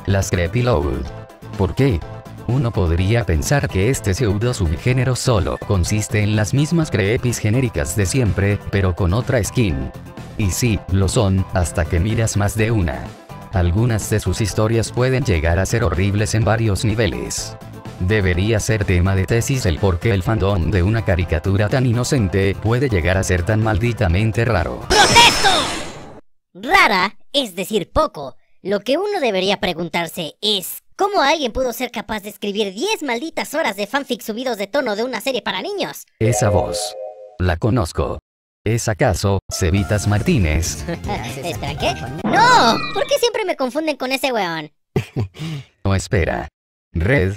Las creepyload. ¿Por qué? Uno podría pensar que este pseudo subgénero solo consiste en las mismas creepys genéricas de siempre, pero con otra skin. Y sí, lo son, hasta que miras más de una. Algunas de sus historias pueden llegar a ser horribles en varios niveles. Debería ser tema de tesis el por qué el fandom de una caricatura tan inocente puede llegar a ser tan malditamente raro. ¡Protesto! Rara, es decir, poco. Lo que uno debería preguntarse es, ¿cómo alguien pudo ser capaz de escribir 10 malditas horas de fanfic subidos de tono de una serie para niños? Esa voz. La conozco. ¿Es acaso Cevitas Martínez? ¿Espera, qué? ¡No! ¿Por qué siempre me confunden con ese weón? No, espera. Red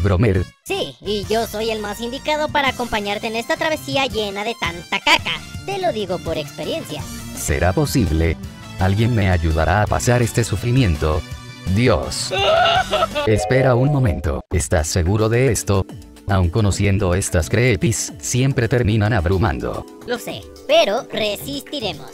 Bromer. Sí, y yo soy el más indicado para acompañarte en esta travesía llena de tanta caca. Te lo digo por experiencia. ¿Será posible? ¿Alguien me ayudará a pasar este sufrimiento? Dios. Espera un momento, ¿estás seguro de esto? Aun conociendo estas creepys, siempre terminan abrumando. Lo sé, pero resistiremos.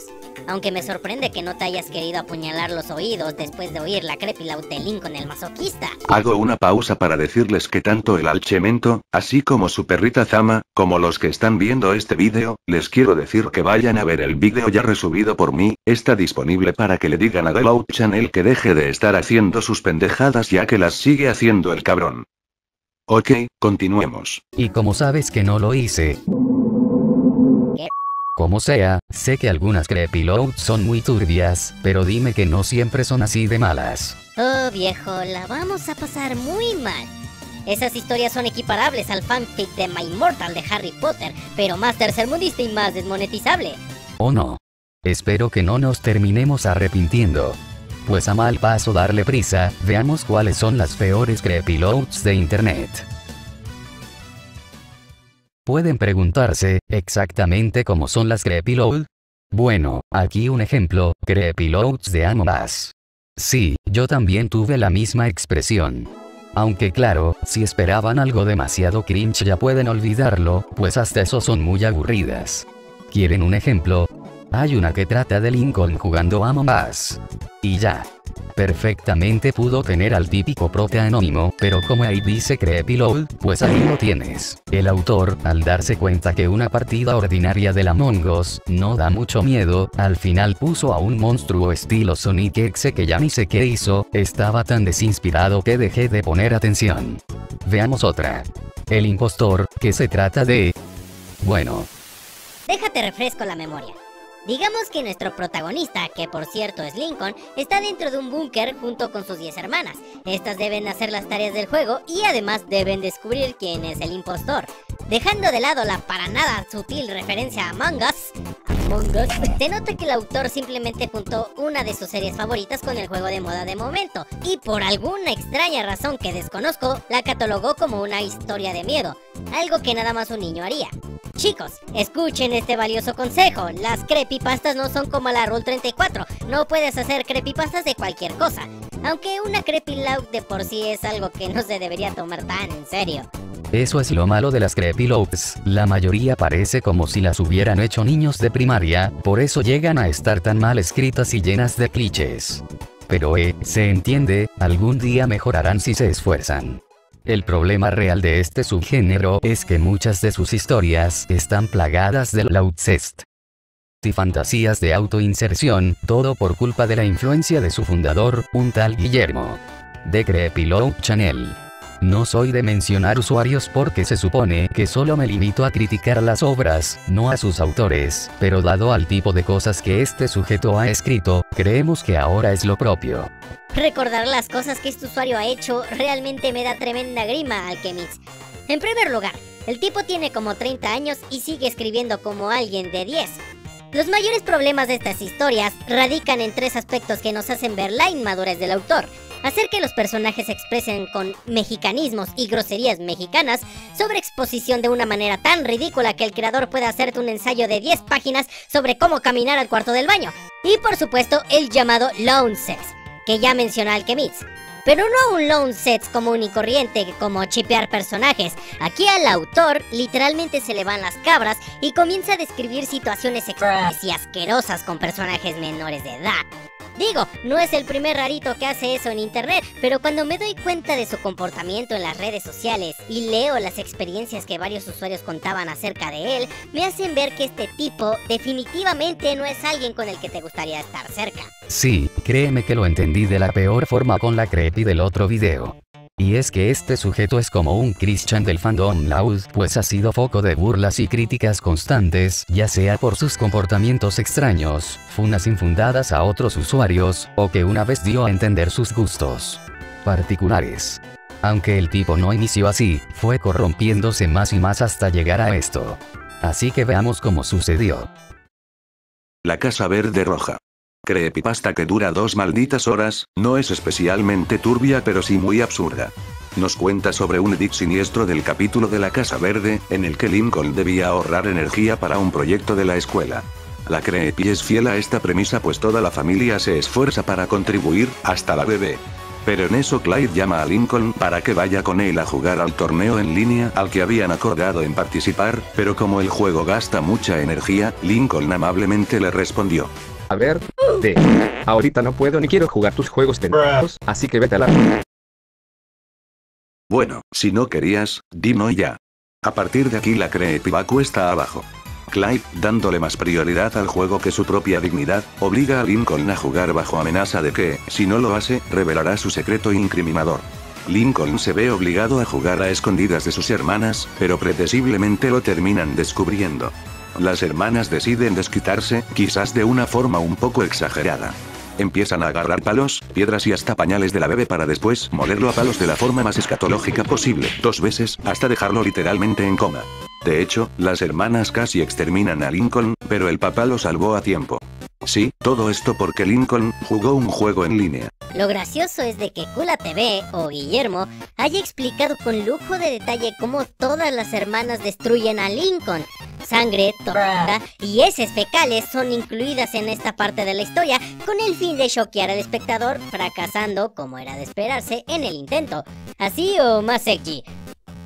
Aunque me sorprende que no te hayas querido apuñalar los oídos después de oír la creepyloud de Lincoln el masoquista. Hago una pausa para decirles que tanto el Alchemento, así como su perrita Zama, como los que están viendo este vídeo, les quiero decir que vayan a ver el vídeo ya resubido por mí, está disponible para que le digan a The Loud Channel que deje de estar haciendo sus pendejadas ya que las sigue haciendo el cabrón. Ok, continuemos. ¿Y cómo sabes que no lo hice? ¿Qué? Como sea, sé que algunas creepyloads son muy turbias, pero dime que no siempre son así de malas. Oh viejo, la vamos a pasar muy mal. Esas historias son equiparables al fanfic de My Immortal de Harry Potter, pero más tercermundista y más desmonetizable. ¿O no? Espero que no nos terminemos arrepintiendo. Pues a mal paso darle prisa, veamos cuáles son las peores creepyloads de internet. Pueden preguntarse, ¿exactamente cómo son las creepyload? Bueno, aquí un ejemplo, creepyloads de Among Us. Sí, yo también tuve la misma expresión. Aunque claro, si esperaban algo demasiado cringe ya pueden olvidarlo, pues hasta eso son muy aburridas. ¿Quieren un ejemplo? Hay una que trata de Lincoln jugando Among Us. Y ya. Perfectamente pudo tener al típico prota anónimo, pero como ahí dice creepyload, pues ahí lo tienes. El autor, al darse cuenta que una partida ordinaria del Among Us no da mucho miedo, al final puso a un monstruo estilo Sonic X que ya ni sé qué hizo, estaba tan desinspirado que dejé de poner atención. Veamos otra. El impostor, que se trata de... Bueno. Déjate refresco la memoria. Digamos que nuestro protagonista, que por cierto es Lincoln, está dentro de un búnker junto con sus 10 hermanas. Estas deben hacer las tareas del juego y además deben descubrir quién es el impostor. Dejando de lado la para nada sutil referencia a Among Us, se nota que el autor simplemente juntó una de sus series favoritas con el juego de moda de momento, y por alguna extraña razón que desconozco, la catalogó como una historia de miedo, algo que nada más un niño haría. Chicos, escuchen este valioso consejo, las creepypastas no son como la Rule 34, no puedes hacer creepypastas de cualquier cosa, aunque una creepyload de por sí es algo que no se debería tomar tan en serio. Eso es lo malo de las creepyloads, la mayoría parece como si las hubieran hecho niños de primaria, por eso llegan a estar tan mal escritas y llenas de clichés. Pero se entiende, algún día mejorarán si se esfuerzan. El problema real de este subgénero es que muchas de sus historias están plagadas de loudcest y fantasías de autoinserción, todo por culpa de la influencia de su fundador, un tal Guillermo de Creepyload Channel. No soy de mencionar usuarios porque se supone que solo me limito a criticar las obras, no a sus autores, pero dado al tipo de cosas que este sujeto ha escrito, creemos que ahora es lo propio. Recordar las cosas que este usuario ha hecho realmente me da tremenda grima, Alchemix. En primer lugar, el tipo tiene como 30 años y sigue escribiendo como alguien de 10. Los mayores problemas de estas historias radican en 3 aspectos que nos hacen ver la inmadurez del autor. Hacer que los personajes se expresen con mexicanismos y groserías mexicanas, sobreexposición de una manera tan ridícula que el creador pueda hacerte un ensayo de 10 páginas sobre cómo caminar al cuarto del baño. Y por supuesto, el llamado lone sex, que ya mencionó Alchemix. Pero no un lone sex común y corriente como chipear personajes. Aquí al autor literalmente se le van las cabras y comienza a describir situaciones extrañas y asquerosas con personajes menores de edad. Digo, no es el primer rarito que hace eso en internet, pero cuando me doy cuenta de su comportamiento en las redes sociales y leo las experiencias que varios usuarios contaban acerca de él, me hacen ver que este tipo definitivamente no es alguien con el que te gustaría estar cerca. Sí, créeme que lo entendí de la peor forma con la creepy del otro video. Y es que este sujeto es como un Christian del fandom loud, pues ha sido foco de burlas y críticas constantes, ya sea por sus comportamientos extraños, funas infundadas a otros usuarios, o que una vez dio a entender sus gustos particulares. Aunque el tipo no inició así, fue corrompiéndose más y más hasta llegar a esto. Así que veamos cómo sucedió. La Casa Verde Roja. Creepypasta que dura 2 malditas horas, no es especialmente turbia pero sí muy absurda. Nos cuenta sobre un edit siniestro del capítulo de la Casa Verde, en el que Lincoln debía ahorrar energía para un proyecto de la escuela. La creepy es fiel a esta premisa pues toda la familia se esfuerza para contribuir, hasta la bebé. Pero en eso Clyde llama a Lincoln para que vaya con él a jugar al torneo en línea al que habían acordado en participar, pero como el juego gasta mucha energía, Lincoln amablemente le respondió: A ver, ahorita no puedo ni quiero jugar tus juegos pendejos, así que vete a la... Bueno, si no querías, di no y ya. A partir de aquí la creepy va cuesta abajo. Clyde, dándole más prioridad al juego que su propia dignidad, obliga a Lincoln a jugar bajo amenaza de que, si no lo hace, revelará su secreto incriminador. Lincoln se ve obligado a jugar a escondidas de sus hermanas, pero predeciblemente lo terminan descubriendo. Las hermanas deciden desquitarse, quizás de una forma un poco exagerada. Empiezan a agarrar palos, piedras y hasta pañales de la bebé para después molerlo a palos de la forma más escatológica posible, 2 veces, hasta dejarlo literalmente en coma. De hecho, las hermanas casi exterminan a Lincoln, pero el papá lo salvó a tiempo. Sí, todo esto porque Lincoln jugó un juego en línea. Lo gracioso es de que Kula TV, o Guillermo, haya explicado con lujo de detalle cómo todas las hermanas destruyen a Lincoln. Sangre, tortura y heces fecales son incluidas en esta parte de la historia con el fin de choquear al espectador, fracasando, como era de esperarse, en el intento. Así o más edgy.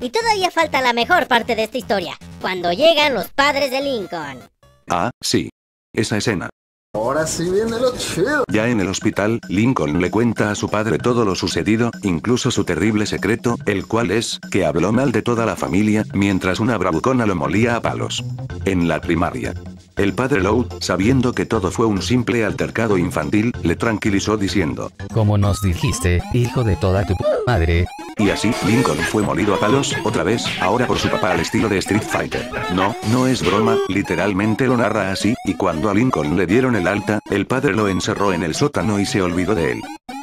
Y todavía falta la mejor parte de esta historia, cuando llegan los padres de Lincoln. Ah, sí. Esa escena. Ahora sí viene lo chido. Ya en el hospital, Lincoln le cuenta a su padre todo lo sucedido, incluso su terrible secreto, el cual es, que habló mal de toda la familia, mientras una bravucona lo molía a palos. En la primaria. El padre Loud, sabiendo que todo fue un simple altercado infantil, le tranquilizó diciendo: Como nos dijiste, hijo de toda tu madre. Y así, Lincoln fue molido a palos, otra vez, ahora por su papá al estilo de Street Fighter. No, no es broma, literalmente lo narra así, y cuando a Lincoln le dieron el alta, el padre lo encerró en el sótano y se olvidó de él.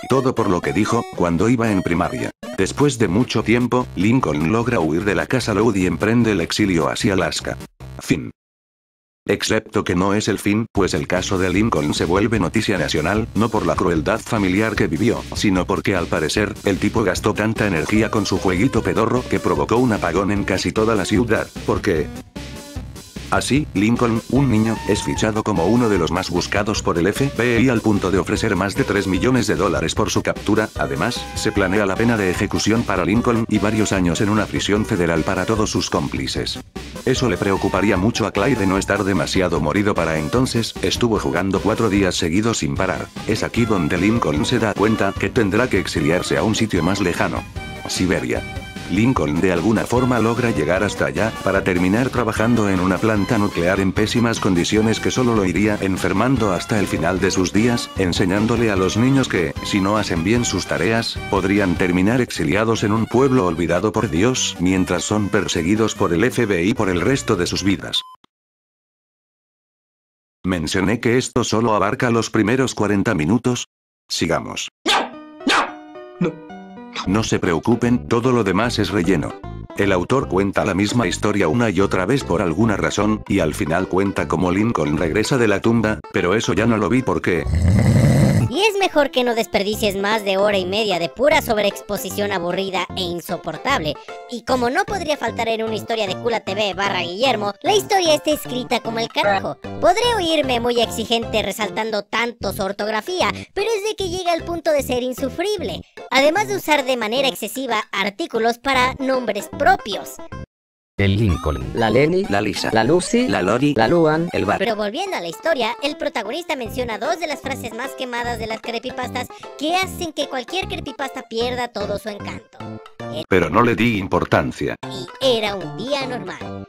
Todo por lo que dijo, cuando iba en primaria. Después de mucho tiempo, Lincoln logra huir de la casa Loud y emprende el exilio hacia Alaska. Fin. Excepto que no es el fin, pues el caso de Lincoln se vuelve noticia nacional, no por la crueldad familiar que vivió, sino porque al parecer, el tipo gastó tanta energía con su jueguito pedorro que provocó un apagón en casi toda la ciudad, porque... Así, Lincoln, un niño, es fichado como uno de los más buscados por el FBI al punto de ofrecer más de $3 millones por su captura. Además, se planea la pena de ejecución para Lincoln y varios años en una prisión federal para todos sus cómplices. Eso le preocuparía mucho a Clyde de no estar demasiado morido para entonces, estuvo jugando 4 días seguidos sin parar. Es aquí donde Lincoln se da cuenta que tendrá que exiliarse a un sitio más lejano. Siberia. Lincoln de alguna forma logra llegar hasta allá, para terminar trabajando en una planta nuclear en pésimas condiciones que solo lo iría enfermando hasta el final de sus días, enseñándole a los niños que, si no hacen bien sus tareas, podrían terminar exiliados en un pueblo olvidado por Dios, mientras son perseguidos por el FBI por el resto de sus vidas. Mencioné que esto solo abarca los primeros 40 minutos. Sigamos. No se preocupen, todo lo demás es relleno. El autor cuenta la misma historia una y otra vez por alguna razón, y al final cuenta cómo Lincoln regresa de la tumba, pero eso ya no lo vi porque... Y es mejor que no desperdicies más de 1h30 de pura sobreexposición aburrida e insoportable. Y como no podría faltar en una historia de Kula TV / Guillermo, la historia está escrita como el carajo. Podré oírme muy exigente resaltando tanto su ortografía, pero es de que llega al punto de ser insufrible. Además de usar de manera excesiva artículos para nombres propios. el Lincoln, la Lenny, la Lisa, la Lucy, la Lori, la Luan, el Bart. Pero volviendo a la historia, el protagonista menciona dos de las frases más quemadas de las creepypastas que hacen que cualquier creepypasta pierda todo su encanto. Pero no le di importancia. Y era un día normal.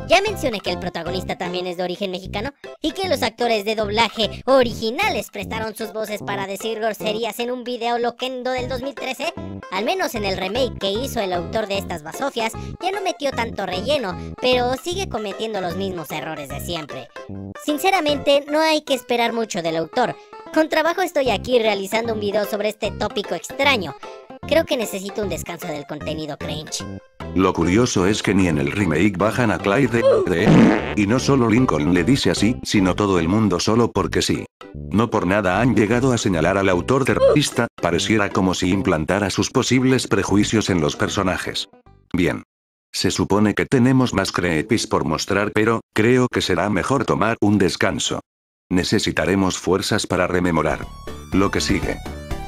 Ya mencioné que el protagonista también es de origen mexicano y que los actores de doblaje originales prestaron sus voces para decir groserías en un video loquendo del 2013. Al menos en el remake que hizo el autor de estas basofias, ya no metió tanto relleno, pero sigue cometiendo los mismos errores de siempre. Sinceramente, no hay que esperar mucho del autor. Con trabajo estoy aquí realizando un video sobre este tópico extraño. Creo que necesito un descanso del contenido cringe. Lo curioso es que ni en el remake bajan a Clyde de... Y no solo Lincoln le dice así, sino todo el mundo solo porque sí. No por nada han llegado a señalar al autor terrorista, pareciera como si implantara sus posibles prejuicios en los personajes. Bien. Se supone que tenemos más creepys por mostrar, pero creo que será mejor tomar un descanso. Necesitaremos fuerzas para rememorar lo que sigue.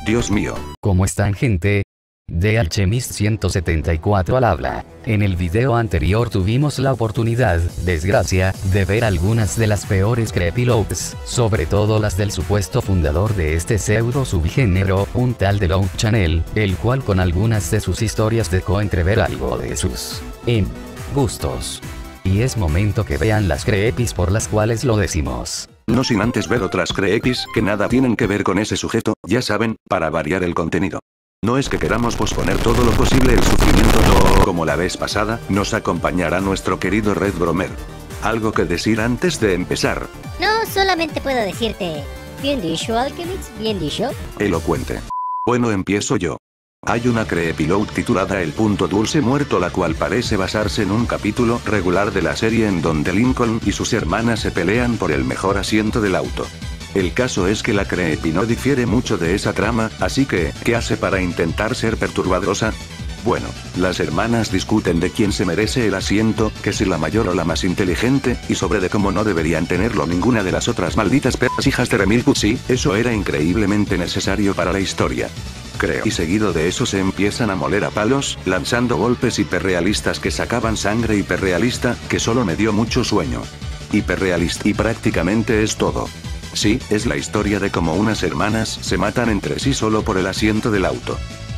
Dios mío. ¿Cómo están, gente? The Alchemist 174 al habla. En el video anterior tuvimos la oportunidad, desgracia, de ver algunas de las peores creepyloads, sobre todo las del supuesto fundador de este pseudo subgénero, un tal de Loud Channel, el cual con algunas de sus historias dejó entrever algo de sus gustos. Y es momento que vean las creepys por las cuales lo decimos. No sin antes ver otras creepys que nada tienen que ver con ese sujeto, ya saben, para variar el contenido. No es que queramos posponer todo lo posible el sufrimiento, no, como la vez pasada, nos acompañará nuestro querido Red Bromer. ¿Algo que decir antes de empezar? No, solamente puedo decirte... Bien dicho, Alchemist, bien dicho. Elocuente. Bueno, empiezo yo. Hay una creepyload titulada El Punto Dulce Muerto, la cual parece basarse en un capítulo regular de la serie en donde Lincoln y sus hermanas se pelean por el mejor asiento del auto. El caso es que la creepy no difiere mucho de esa trama, así que, ¿qué hace para intentar ser perturbadora? Bueno, las hermanas discuten de quién se merece el asiento, que si la mayor o la más inteligente, y sobre de cómo no deberían tenerlo ninguna de las otras malditas perras hijas de Remil Kutsi. Eso era increíblemente necesario para la historia, creo. Y seguido de eso se empiezan a moler a palos, lanzando golpes hiperrealistas que sacaban sangre hiperrealista, que solo me dio mucho sueño. Hiperrealista. Y prácticamente es todo. Sí, es la historia de cómo unas hermanas se matan entre sí solo por el asiento del auto.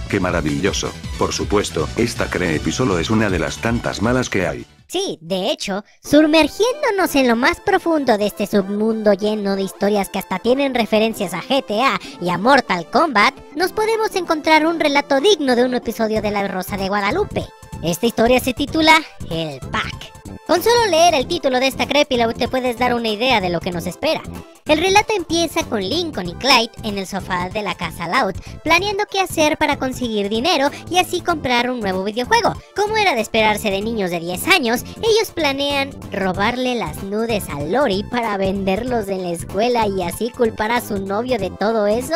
¡Qué maravilloso! Por supuesto, esta creepy solo es una de las tantas malas que hay. Sí, de hecho, sumergiéndonos en lo más profundo de este submundo lleno de historias que hasta tienen referencias a GTA y a Mortal Kombat, nos podemos encontrar un relato digno de un episodio de La Rosa de Guadalupe. Esta historia se titula El Pack. Con solo leer el título de esta creepyload te puedes dar una idea de lo que nos espera. El relato empieza con Lincoln y Clyde en el sofá de la casa Loud, planeando qué hacer para conseguir dinero y así comprar un nuevo videojuego. Como era de esperarse de niños de 10 años, ellos planean robarle las nudes a Lori para venderlos en la escuela y así culpar a su novio de todo eso.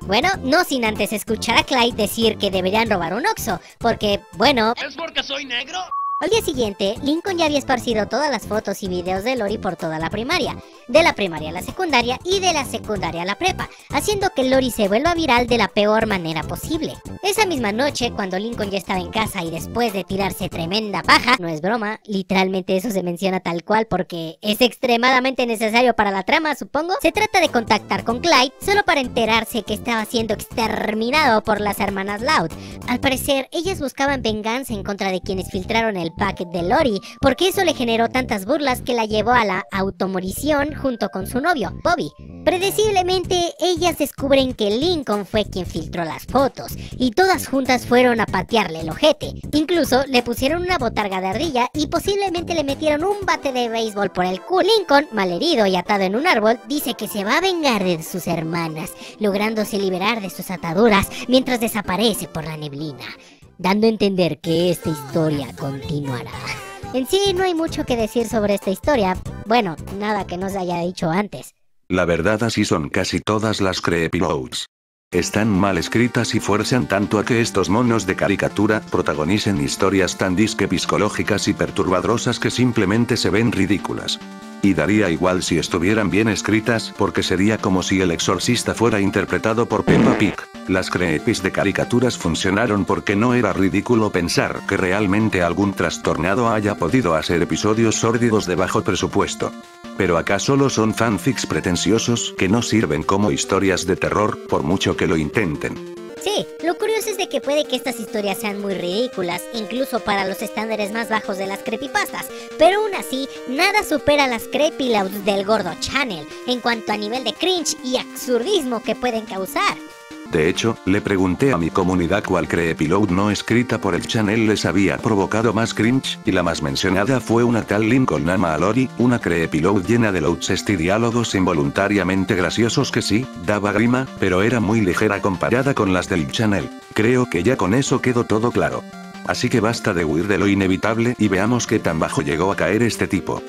Bueno, no sin antes escuchar a Clyde decir que deberían robar un Oxxo, porque, bueno... ¿Es porque soy negro? Al día siguiente, Lincoln ya había esparcido todas las fotos y videos de Lori por toda la primaria, de la primaria a la secundaria y de la secundaria a la prepa, haciendo que Lori se vuelva viral de la peor manera posible. Esa misma noche, cuando Lincoln ya estaba en casa y después de tirarse tremenda paja, no es broma, literalmente eso se menciona tal cual porque es extremadamente necesario para la trama, supongo, se trata de contactar con Clyde solo para enterarse que estaba siendo exterminado por las hermanas Loud. Al parecer, ellas buscaban venganza en contra de quienes filtraron el packet de Lori, porque eso le generó tantas burlas que la llevó a la automorición junto con su novio, Bobby. Predeciblemente, ellas descubren que Lincoln fue quien filtró las fotos, y todas juntas fueron a patearle el ojete. Incluso le pusieron una botarga de ardilla y posiblemente le metieron un bate de béisbol por el culo. Lincoln, malherido y atado en un árbol, dice que se va a vengar de sus hermanas, lográndose liberar de sus ataduras mientras desaparece por la neblina, dando a entender que esta historia continuará. En sí no hay mucho que decir sobre esta historia, bueno, nada que no se haya dicho antes. La verdad, así son casi todas las creepyloads. Están mal escritas y fuerzan tanto a que estos monos de caricatura protagonicen historias tan disque psicológicas y perturbadoras que simplemente se ven ridículas. Y daría igual si estuvieran bien escritas, porque sería como si El Exorcista fuera interpretado por Peppa Pig. Las creepis de caricaturas funcionaron porque no era ridículo pensar que realmente algún trastornado haya podido hacer episodios sórdidos de bajo presupuesto. Pero acá solo son fanfics pretenciosos que no sirven como historias de terror, por mucho que lo intenten. Sí, lo curioso es de que puede que estas historias sean muy ridículas, incluso para los estándares más bajos de las creepypastas, pero aún así, nada supera las creepyloads del Gordo Channel, en cuanto a nivel de cringe y absurdismo que pueden causar. De hecho, le pregunté a mi comunidad cuál creepyload no escrita por el channel les había provocado más cringe, y la más mencionada fue una tal Lincoln ama a Lori, una creepyload llena de loads y diálogos involuntariamente graciosos que sí, daba grima, pero era muy ligera comparada con las del channel. Creo que ya con eso quedó todo claro. Así que basta de huir de lo inevitable y veamos qué tan bajo llegó a caer este tipo.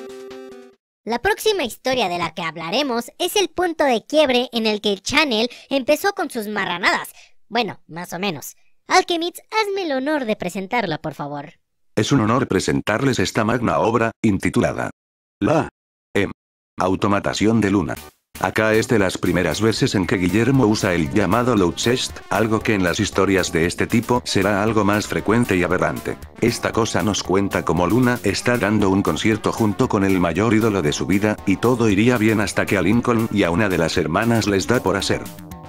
La próxima historia de la que hablaremos es el punto de quiebre en el que el channel empezó con sus marranadas. Bueno, más o menos. Alchemits, hazme el honor de presentarla, por favor. Es un honor presentarles esta magna obra, intitulada La Automatación de Luna. Acá es de las primeras veces en que Guillermo usa el llamado load chest, algo que en las historias de este tipo será algo más frecuente y aberrante. Esta cosa nos cuenta cómo Luna está dando un concierto junto con el mayor ídolo de su vida, y todo iría bien hasta que a Lincoln y a una de las hermanas les da por hacer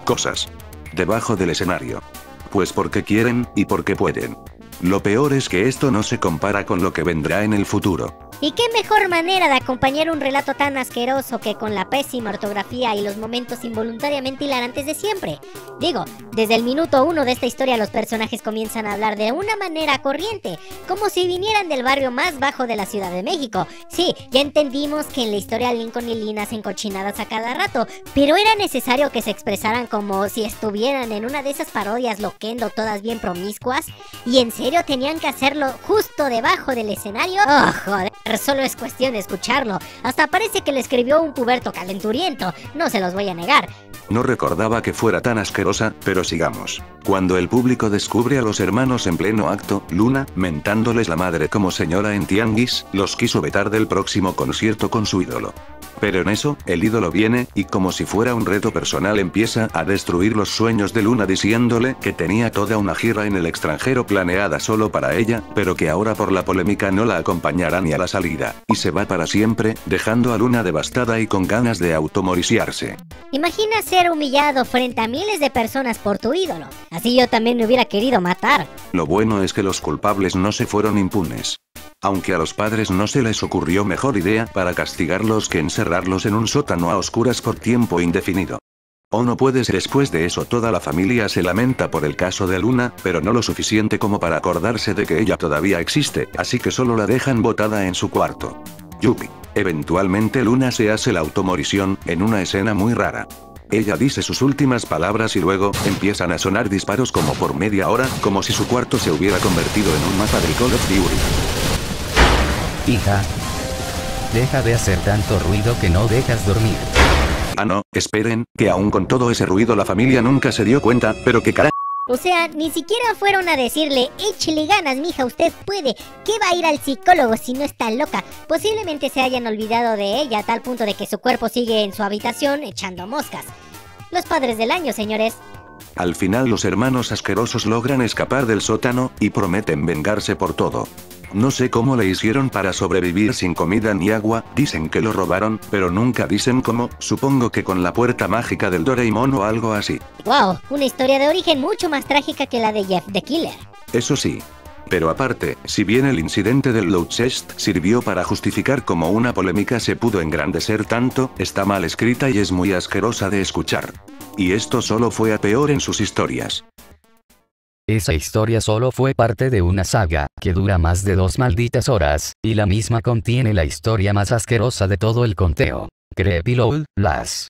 cosas debajo del escenario. Pues porque quieren, y porque pueden. Lo peor es que esto no se compara con lo que vendrá en el futuro. ¿Y qué mejor manera de acompañar un relato tan asqueroso que con la pésima ortografía y los momentos involuntariamente hilarantes de siempre? Digo, desde el minuto 1 de esta historia los personajes comienzan a hablar de una manera corriente, como si vinieran del barrio más bajo de la Ciudad de México. Sí, ya entendimos que en la historia Lincoln y Lina hacen cochinadas a cada rato, pero era necesario que se expresaran como si estuvieran en una de esas parodias loquendo todas bien promiscuas, y en serio tenían que hacerlo justo debajo del escenario. ¡Oh, joder! Solo es cuestión de escucharlo. Hasta parece que le escribió un puberto calenturiento, no se los voy a negar. No recordaba que fuera tan asquerosa, pero sigamos. Cuando el público descubre a los hermanos en pleno acto, Luna, mentándoles la madre como señora en tianguis, los quiso vetar del próximo concierto con su ídolo. Pero en eso, el ídolo viene, y como si fuera un reto personal empieza a destruir los sueños de Luna diciéndole que tenía toda una gira en el extranjero planeada solo para ella, pero que ahora por la polémica no la acompañará ni a la salida, y se va para siempre, dejando a Luna devastada y con ganas de automoriciarse. Imagina ser humillado frente a miles de personas por tu ídolo. Así yo también me hubiera querido matar. Lo bueno es que los culpables no se fueron impunes. Aunque a los padres no se les ocurrió mejor idea para castigarlos que encerrarlos en un sótano a oscuras por tiempo indefinido. O no puede ser. Después de eso toda la familia se lamenta por el caso de Luna, pero no lo suficiente como para acordarse de que ella todavía existe, así que solo la dejan botada en su cuarto. Yupi. Eventualmente Luna se hace la automorición, en una escena muy rara. Ella dice sus últimas palabras y luego, empiezan a sonar disparos como por media hora, como si su cuarto se hubiera convertido en un mapa del Call of Duty. Hija, deja de hacer tanto ruido que no dejas dormir. Ah no, esperen, que aún con todo ese ruido la familia nunca se dio cuenta, pero que carajo. O sea, ni siquiera fueron a decirle, échele ganas, mija, usted puede. ¿Qué va a ir al psicólogo si no está loca? Posiblemente se hayan olvidado de ella a tal punto de que su cuerpo sigue en su habitación echando moscas. Los padres del año, señores. Al final los hermanos asquerosos logran escapar del sótano, y prometen vengarse por todo. No sé cómo le hicieron para sobrevivir sin comida ni agua, dicen que lo robaron, pero nunca dicen cómo, supongo que con la puerta mágica del Doraemon o algo así. Wow, una historia de origen mucho más trágica que la de Jeff the Killer. Eso sí. Pero aparte, si bien el incidente del load chest sirvió para justificar cómo una polémica se pudo engrandecer tanto, está mal escrita y es muy asquerosa de escuchar. Y esto solo fue a peor en sus historias. Esa historia solo fue parte de una saga, que dura más de 2 malditas horas, y la misma contiene la historia más asquerosa de todo el conteo. Creepyload, las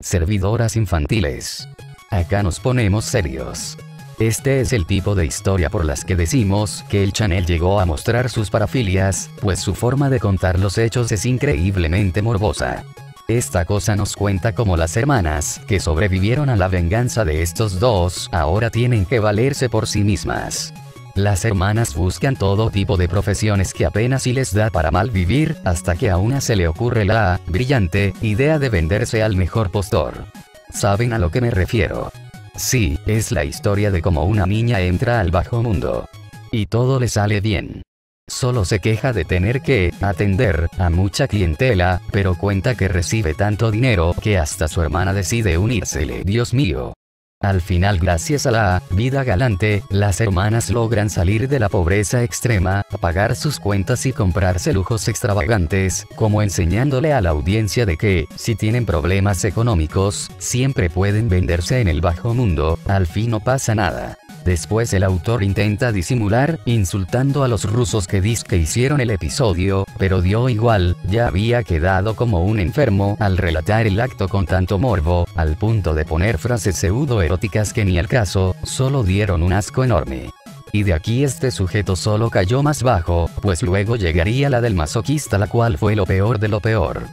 servidoras infantiles. Acá nos ponemos serios. Este es el tipo de historia por las que decimos que el channel llegó a mostrar sus parafilias, pues su forma de contar los hechos es increíblemente morbosa. Esta cosa nos cuenta cómo las hermanas, que sobrevivieron a la venganza de estos dos, ahora tienen que valerse por sí mismas. Las hermanas buscan todo tipo de profesiones que apenas si les da para mal vivir, hasta que a una se le ocurre la brillante idea de venderse al mejor postor. ¿Saben a lo que me refiero? Sí, es la historia de cómo una niña entra al bajo mundo. Y todo le sale bien. Solo se queja de tener que atender a mucha clientela, pero cuenta que recibe tanto dinero que hasta su hermana decide unírsele. Dios mío. Al final, gracias a la vida galante, las hermanas logran salir de la pobreza extrema, pagar sus cuentas y comprarse lujos extravagantes, como enseñándole a la audiencia de que, si tienen problemas económicos, siempre pueden venderse en el bajo mundo, al fin no pasa nada. Después el autor intenta disimular, insultando a los rusos que dizque hicieron el episodio, pero dio igual, ya había quedado como un enfermo al relatar el acto con tanto morbo, al punto de poner frases pseudoeróticas que ni al caso, solo dieron un asco enorme. Y de aquí este sujeto solo cayó más bajo, pues luego llegaría la del masoquista, la cual fue lo peor de lo peor.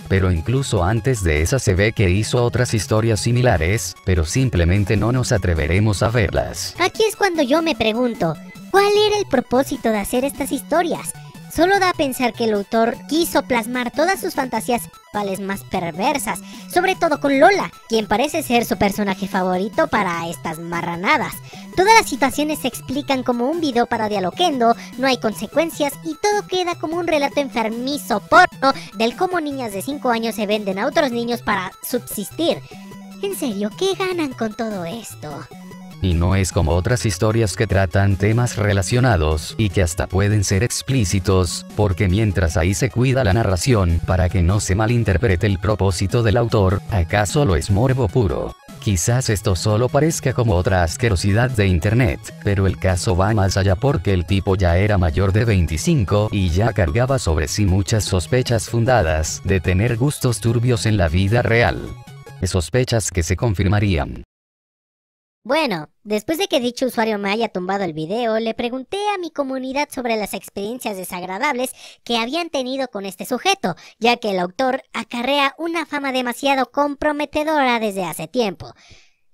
Pero incluso antes de esa se ve que hizo otras historias similares, pero simplemente no nos atreveremos a verlas. Aquí es cuando yo me pregunto, ¿cuál era el propósito de hacer estas historias? Solo da a pensar que el autor quiso plasmar todas sus fantasías sexuales más perversas, sobre todo con Lola, quien parece ser su personaje favorito para estas marranadas. Todas las situaciones se explican como un video parodia loquendo, no hay consecuencias y todo queda como un relato enfermizo porno del cómo niñas de 5 años se venden a otros niños para subsistir. En serio, ¿qué ganan con todo esto? Y no es como otras historias que tratan temas relacionados y que hasta pueden ser explícitos, porque mientras ahí se cuida la narración para que no se malinterprete el propósito del autor, ¿acaso lo es morbo puro? Quizás esto solo parezca como otra asquerosidad de internet, pero el caso va más allá porque el tipo ya era mayor de 25 y ya cargaba sobre sí muchas sospechas fundadas de tener gustos turbios en la vida real. Sospechas que se confirmarían. Bueno, después de que dicho usuario me haya tumbado el video, le pregunté a mi comunidad sobre las experiencias desagradables que habían tenido con este sujeto, ya que el autor acarrea una fama demasiado comprometedora desde hace tiempo.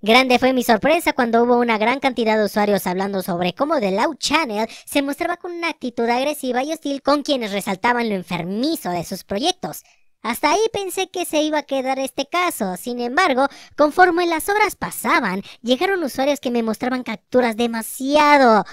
Grande fue mi sorpresa cuando hubo una gran cantidad de usuarios hablando sobre cómo The Loud Channel se mostraba con una actitud agresiva y hostil con quienes resaltaban lo enfermizo de sus proyectos. Hasta ahí pensé que se iba a quedar este caso, sin embargo, conforme las horas pasaban, llegaron usuarios que me mostraban capturas demasiado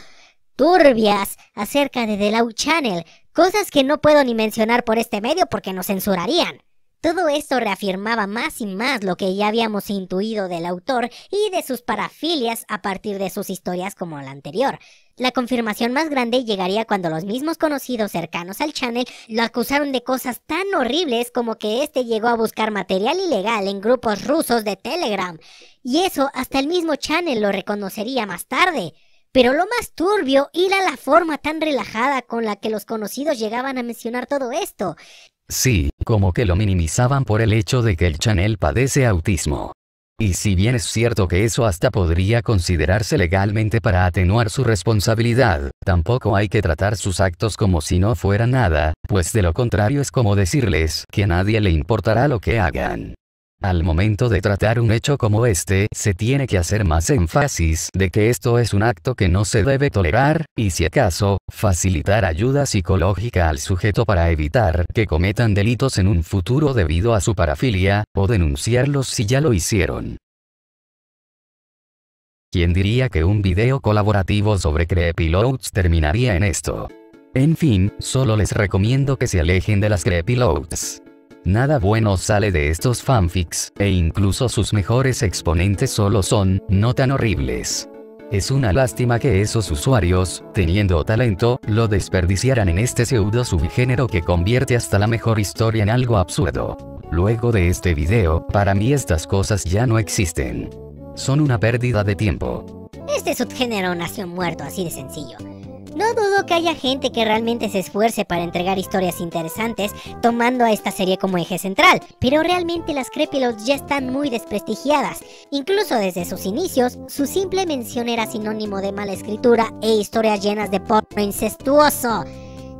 turbias acerca de The Loud Channel, cosas que no puedo ni mencionar por este medio porque nos censurarían. Todo esto reafirmaba más y más lo que ya habíamos intuido del autor y de sus parafilias a partir de sus historias como la anterior. La confirmación más grande llegaría cuando los mismos conocidos cercanos al channel lo acusaron de cosas tan horribles como que este llegó a buscar material ilegal en grupos rusos de Telegram. Y eso hasta el mismo channel lo reconocería más tarde. Pero lo más turbio era la forma tan relajada con la que los conocidos llegaban a mencionar todo esto. Sí, como que lo minimizaban por el hecho de que el channel padece autismo. Y si bien es cierto que eso hasta podría considerarse legalmente para atenuar su responsabilidad, tampoco hay que tratar sus actos como si no fuera nada, pues de lo contrario es como decirles que a nadie le importará lo que hagan. Al momento de tratar un hecho como este, se tiene que hacer más énfasis de que esto es un acto que no se debe tolerar, y si acaso, facilitar ayuda psicológica al sujeto para evitar que cometan delitos en un futuro debido a su parafilia, o denunciarlos si ya lo hicieron. ¿Quién diría que un video colaborativo sobre Creepyloads terminaría en esto? En fin, solo les recomiendo que se alejen de las Creepyloads. Nada bueno sale de estos fanfics, e incluso sus mejores exponentes solo son, no tan horribles. Es una lástima que esos usuarios, teniendo talento, lo desperdiciaran en este pseudo subgénero que convierte hasta la mejor historia en algo absurdo. Luego de este video, para mí estas cosas ya no existen. Son una pérdida de tiempo. Este subgénero nació muerto, así de sencillo. No dudo que haya gente que realmente se esfuerce para entregar historias interesantes, tomando a esta serie como eje central, pero realmente las Creepyloads ya están muy desprestigiadas. Incluso desde sus inicios, su simple mención era sinónimo de mala escritura e historias llenas de porno incestuoso.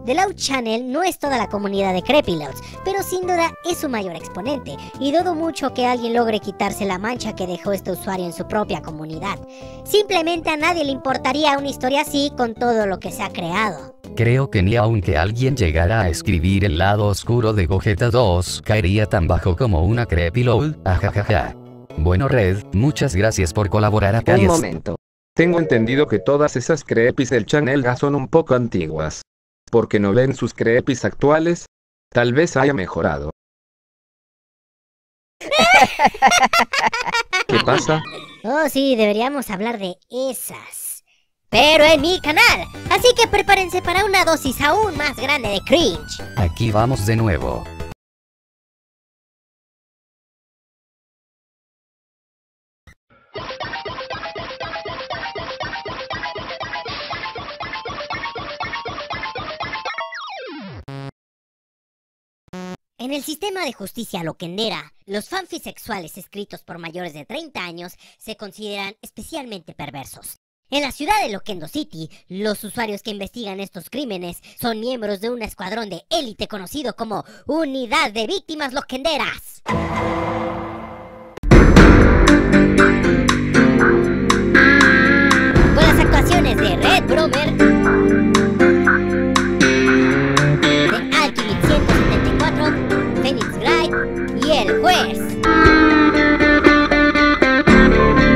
The Loud Channel no es toda la comunidad de Creepyloads, pero sin duda es su mayor exponente, y dudo mucho que alguien logre quitarse la mancha que dejó este usuario en su propia comunidad. Simplemente a nadie le importaría una historia así con todo lo que se ha creado. Creo que ni aunque alguien llegara a escribir el lado oscuro de Gogeta 2, caería tan bajo como una Creepyload, ajajaja. Bueno Red, muchas gracias por colaborar acá. Un momento. Tengo entendido que todas esas creepis del channel ya son un poco antiguas. ¿Por qué no ven sus creepis actuales? Tal vez haya mejorado. ¿Qué pasa? Oh, sí, deberíamos hablar de esas. Pero en mi canal. Así que prepárense para una dosis aún más grande de cringe. Aquí vamos de nuevo. En el sistema de justicia loquendera, los fanfics sexuales escritos por mayores de 30 años se consideran especialmente perversos. En la ciudad de Loquendo City, los usuarios que investigan estos crímenes son miembros de un escuadrón de élite conocido como Unidad de Víctimas Loquenderas. Con las actuaciones de Red Bromer, de Alchemy 174, Phoenix Wright y el juez.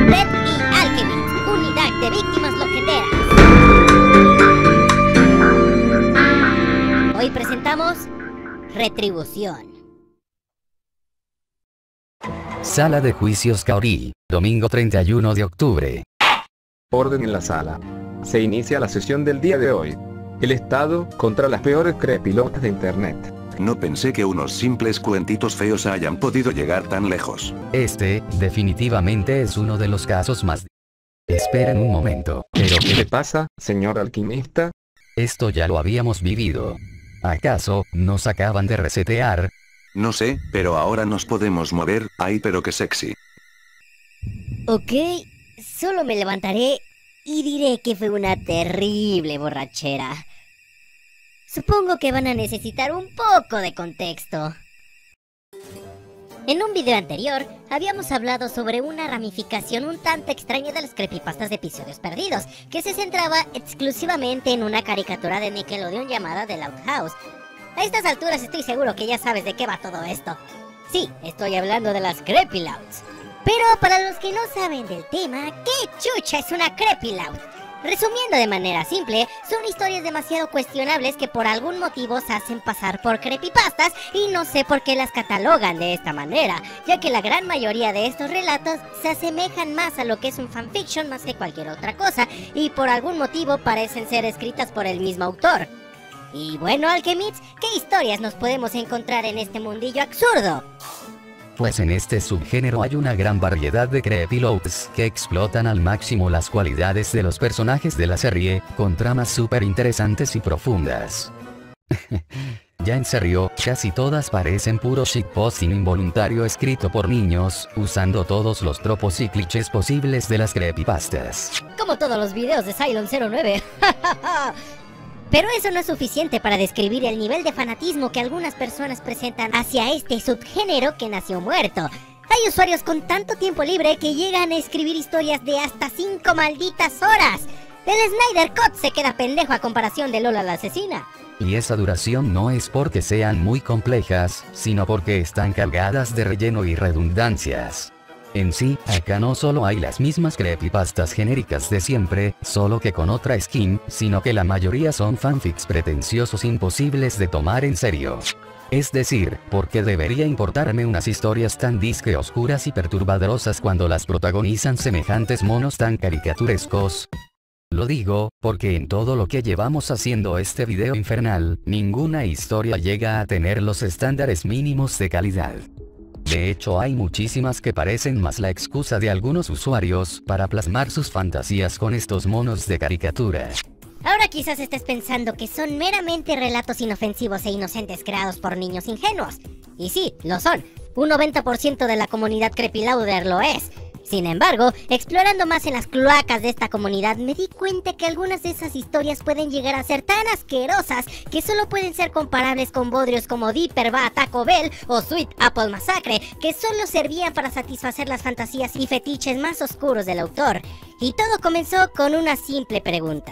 Red y Alchemy, Unidad de Víctimas Loquenderas. Hoy presentamos Retribución. Sala de Juicios Kaori, domingo 31 de octubre. Orden en la sala. Se inicia la sesión del día de hoy. El Estado contra las peores creepilotas de internet. No pensé que unos simples cuentitos feos hayan podido llegar tan lejos. Este, definitivamente es uno de los casos más... Esperen un momento, pero ¿Qué le ¿qué? pasa, señor alquimista? Esto ya lo habíamos vivido. ¿Acaso, nos acaban de resetear? No sé, pero ahora nos podemos mover. Ay, pero qué sexy. Ok, solo me levantaré y diré que fue una terrible borrachera. Supongo que van a necesitar un poco de contexto. En un video anterior, habíamos hablado sobre una ramificación un tanto extraña de las creepypastas de episodios perdidos, que se centraba exclusivamente en una caricatura de Nickelodeon llamada The Loud House. A estas alturas estoy seguro que ya sabes de qué va todo esto. Sí, estoy hablando de las Creepylouds. Pero para los que no saben del tema, ¿qué chucha es una Creepyloud? Resumiendo de manera simple, son historias demasiado cuestionables que por algún motivo se hacen pasar por creepypastas y no sé por qué las catalogan de esta manera, ya que la gran mayoría de estos relatos se asemejan más a lo que es un fanfiction más que cualquier otra cosa y por algún motivo parecen ser escritas por el mismo autor. Y bueno, Alchemists, ¿qué historias nos podemos encontrar en este mundillo absurdo? Pues en este subgénero hay una gran variedad de creepyloads que explotan al máximo las cualidades de los personajes de la serie, con tramas súper interesantes y profundas. Ya en serio, casi todas parecen puro shitposting involuntario escrito por niños, usando todos los tropos y clichés posibles de las creepypastas. Como todos los videos de Cylon 09. Pero eso no es suficiente para describir el nivel de fanatismo que algunas personas presentan hacia este subgénero que nació muerto. Hay usuarios con tanto tiempo libre que llegan a escribir historias de hasta 5 malditas horas. El Snyder Cut se queda pendejo a comparación de Lola la asesina. Y esa duración no es porque sean muy complejas, sino porque están cargadas de relleno y redundancias. En sí, acá no solo hay las mismas creepypastas genéricas de siempre, solo que con otra skin, sino que la mayoría son fanfics pretenciosos imposibles de tomar en serio. Es decir, ¿por qué debería importarme unas historias tan disque oscuras y perturbadoras cuando las protagonizan semejantes monos tan caricaturescos? Lo digo, porque en todo lo que llevamos haciendo este video infernal, ninguna historia llega a tener los estándares mínimos de calidad. De hecho hay muchísimas que parecen más la excusa de algunos usuarios para plasmar sus fantasías con estos monos de caricatura. Ahora quizás estés pensando que son meramente relatos inofensivos e inocentes creados por niños ingenuos. Y sí, lo son. Un 90% de la comunidad creepylouder lo es. Sin embargo, explorando más en las cloacas de esta comunidad, me di cuenta que algunas de esas historias pueden llegar a ser tan asquerosas que solo pueden ser comparables con bodrios como Dipper va a Taco Bell o Sweet Apple Massacre, que solo servían para satisfacer las fantasías y fetiches más oscuros del autor. Y todo comenzó con una simple pregunta.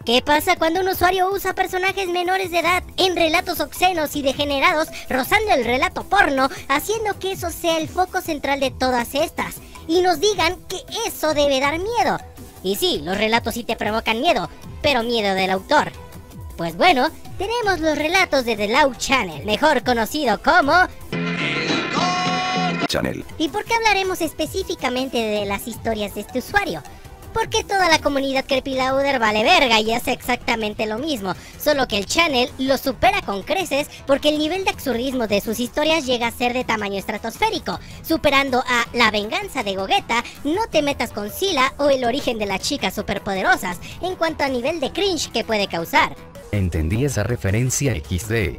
¿Qué pasa cuando un usuario usa personajes menores de edad en relatos obscenos y degenerados, rozando el relato porno, haciendo que eso sea el foco central de todas estas? y nos digan que eso debe dar miedo. Y sí, los relatos sí te provocan miedo, pero miedo del autor. Pues bueno, tenemos los relatos de The Loud Channel, mejor conocido como... Channel. ¿Y por qué hablaremos específicamente de las historias de este usuario? Porque toda la comunidad creepyloader vale verga y hace exactamente lo mismo, solo que el channel lo supera con creces porque el nivel de absurdismo de sus historias llega a ser de tamaño estratosférico, superando a La venganza de Gogeta, No te metas con Sila o El origen de las chicas superpoderosas, en cuanto a nivel de cringe que puede causar. Entendí esa referencia XD.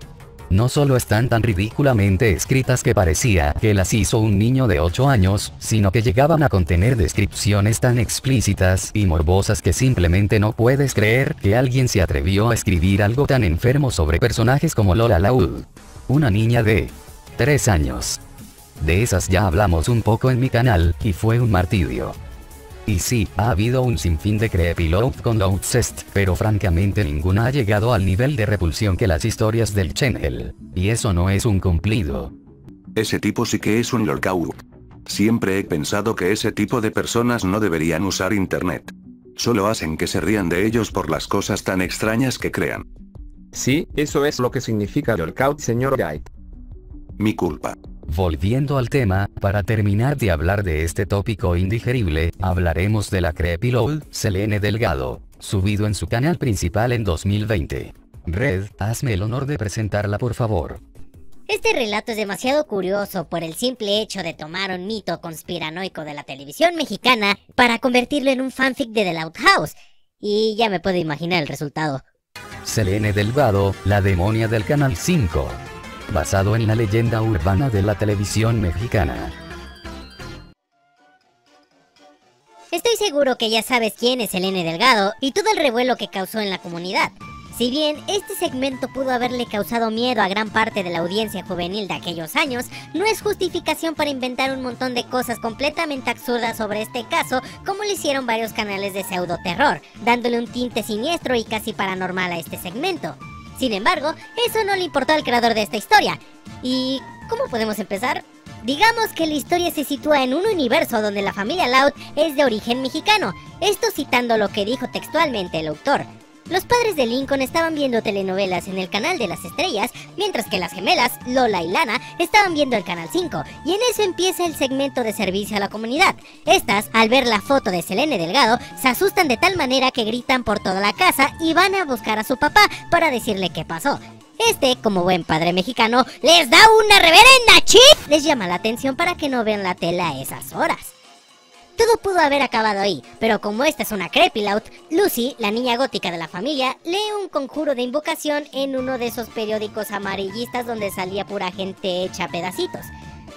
No solo están tan ridículamente escritas que parecía que las hizo un niño de 8 años, sino que llegaban a contener descripciones tan explícitas y morbosas que simplemente no puedes creer que alguien se atrevió a escribir algo tan enfermo sobre personajes como Lola Loud, una niña de 3 años. De esas ya hablamos un poco en mi canal, y fue un martirio. Y sí, ha habido un sinfín de creepyload con Loudcest, pero francamente ninguna ha llegado al nivel de repulsión que las historias del channel. Y eso no es un cumplido. Ese tipo sí que es un lolcout. Siempre he pensado que ese tipo de personas no deberían usar internet. Solo hacen que se rían de ellos por las cosas tan extrañas que crean. Sí, eso es lo que significa lolcout, señor Guide. Mi culpa. Volviendo al tema, para terminar de hablar de este tópico indigerible, hablaremos de la creepyload Selene Delgado, subido en su canal principal en 2020. Red, hazme el honor de presentarla por favor. Este relato es demasiado curioso por el simple hecho de tomar un mito conspiranoico de la televisión mexicana para convertirlo en un fanfic de The Loud House, y ya me puedo imaginar el resultado. Selene Delgado, la demonia del Canal 5. Basado en la leyenda urbana de la televisión mexicana. Estoy seguro que ya sabes quién es Selene Delgado y todo el revuelo que causó en la comunidad. Si bien este segmento pudo haberle causado miedo a gran parte de la audiencia juvenil de aquellos años, no es justificación para inventar un montón de cosas completamente absurdas sobre este caso, como lo hicieron varios canales de pseudo-terror, dándole un tinte siniestro y casi paranormal a este segmento. Sin embargo, eso no le importó al creador de esta historia. ¿Y cómo podemos empezar? Digamos que la historia se sitúa en un universo donde la familia Loud es de origen mexicano, esto citando lo que dijo textualmente el autor. Los padres de Lincoln estaban viendo telenovelas en el canal de las estrellas, mientras que las gemelas, Lola y Lana, estaban viendo el canal 5, y en eso empieza el segmento de servicio a la comunidad. Estas, al ver la foto de Selene Delgado, se asustan de tal manera que gritan por toda la casa y van a buscar a su papá para decirle qué pasó. Este, como buen padre mexicano, les da una reverenda les llama la atención para que no vean la tele a esas horas. Todo pudo haber acabado ahí, pero como esta es una creepyloud, Lucy, la niña gótica de la familia, lee un conjuro de invocación en uno de esos periódicos amarillistas donde salía pura gente hecha pedacitos.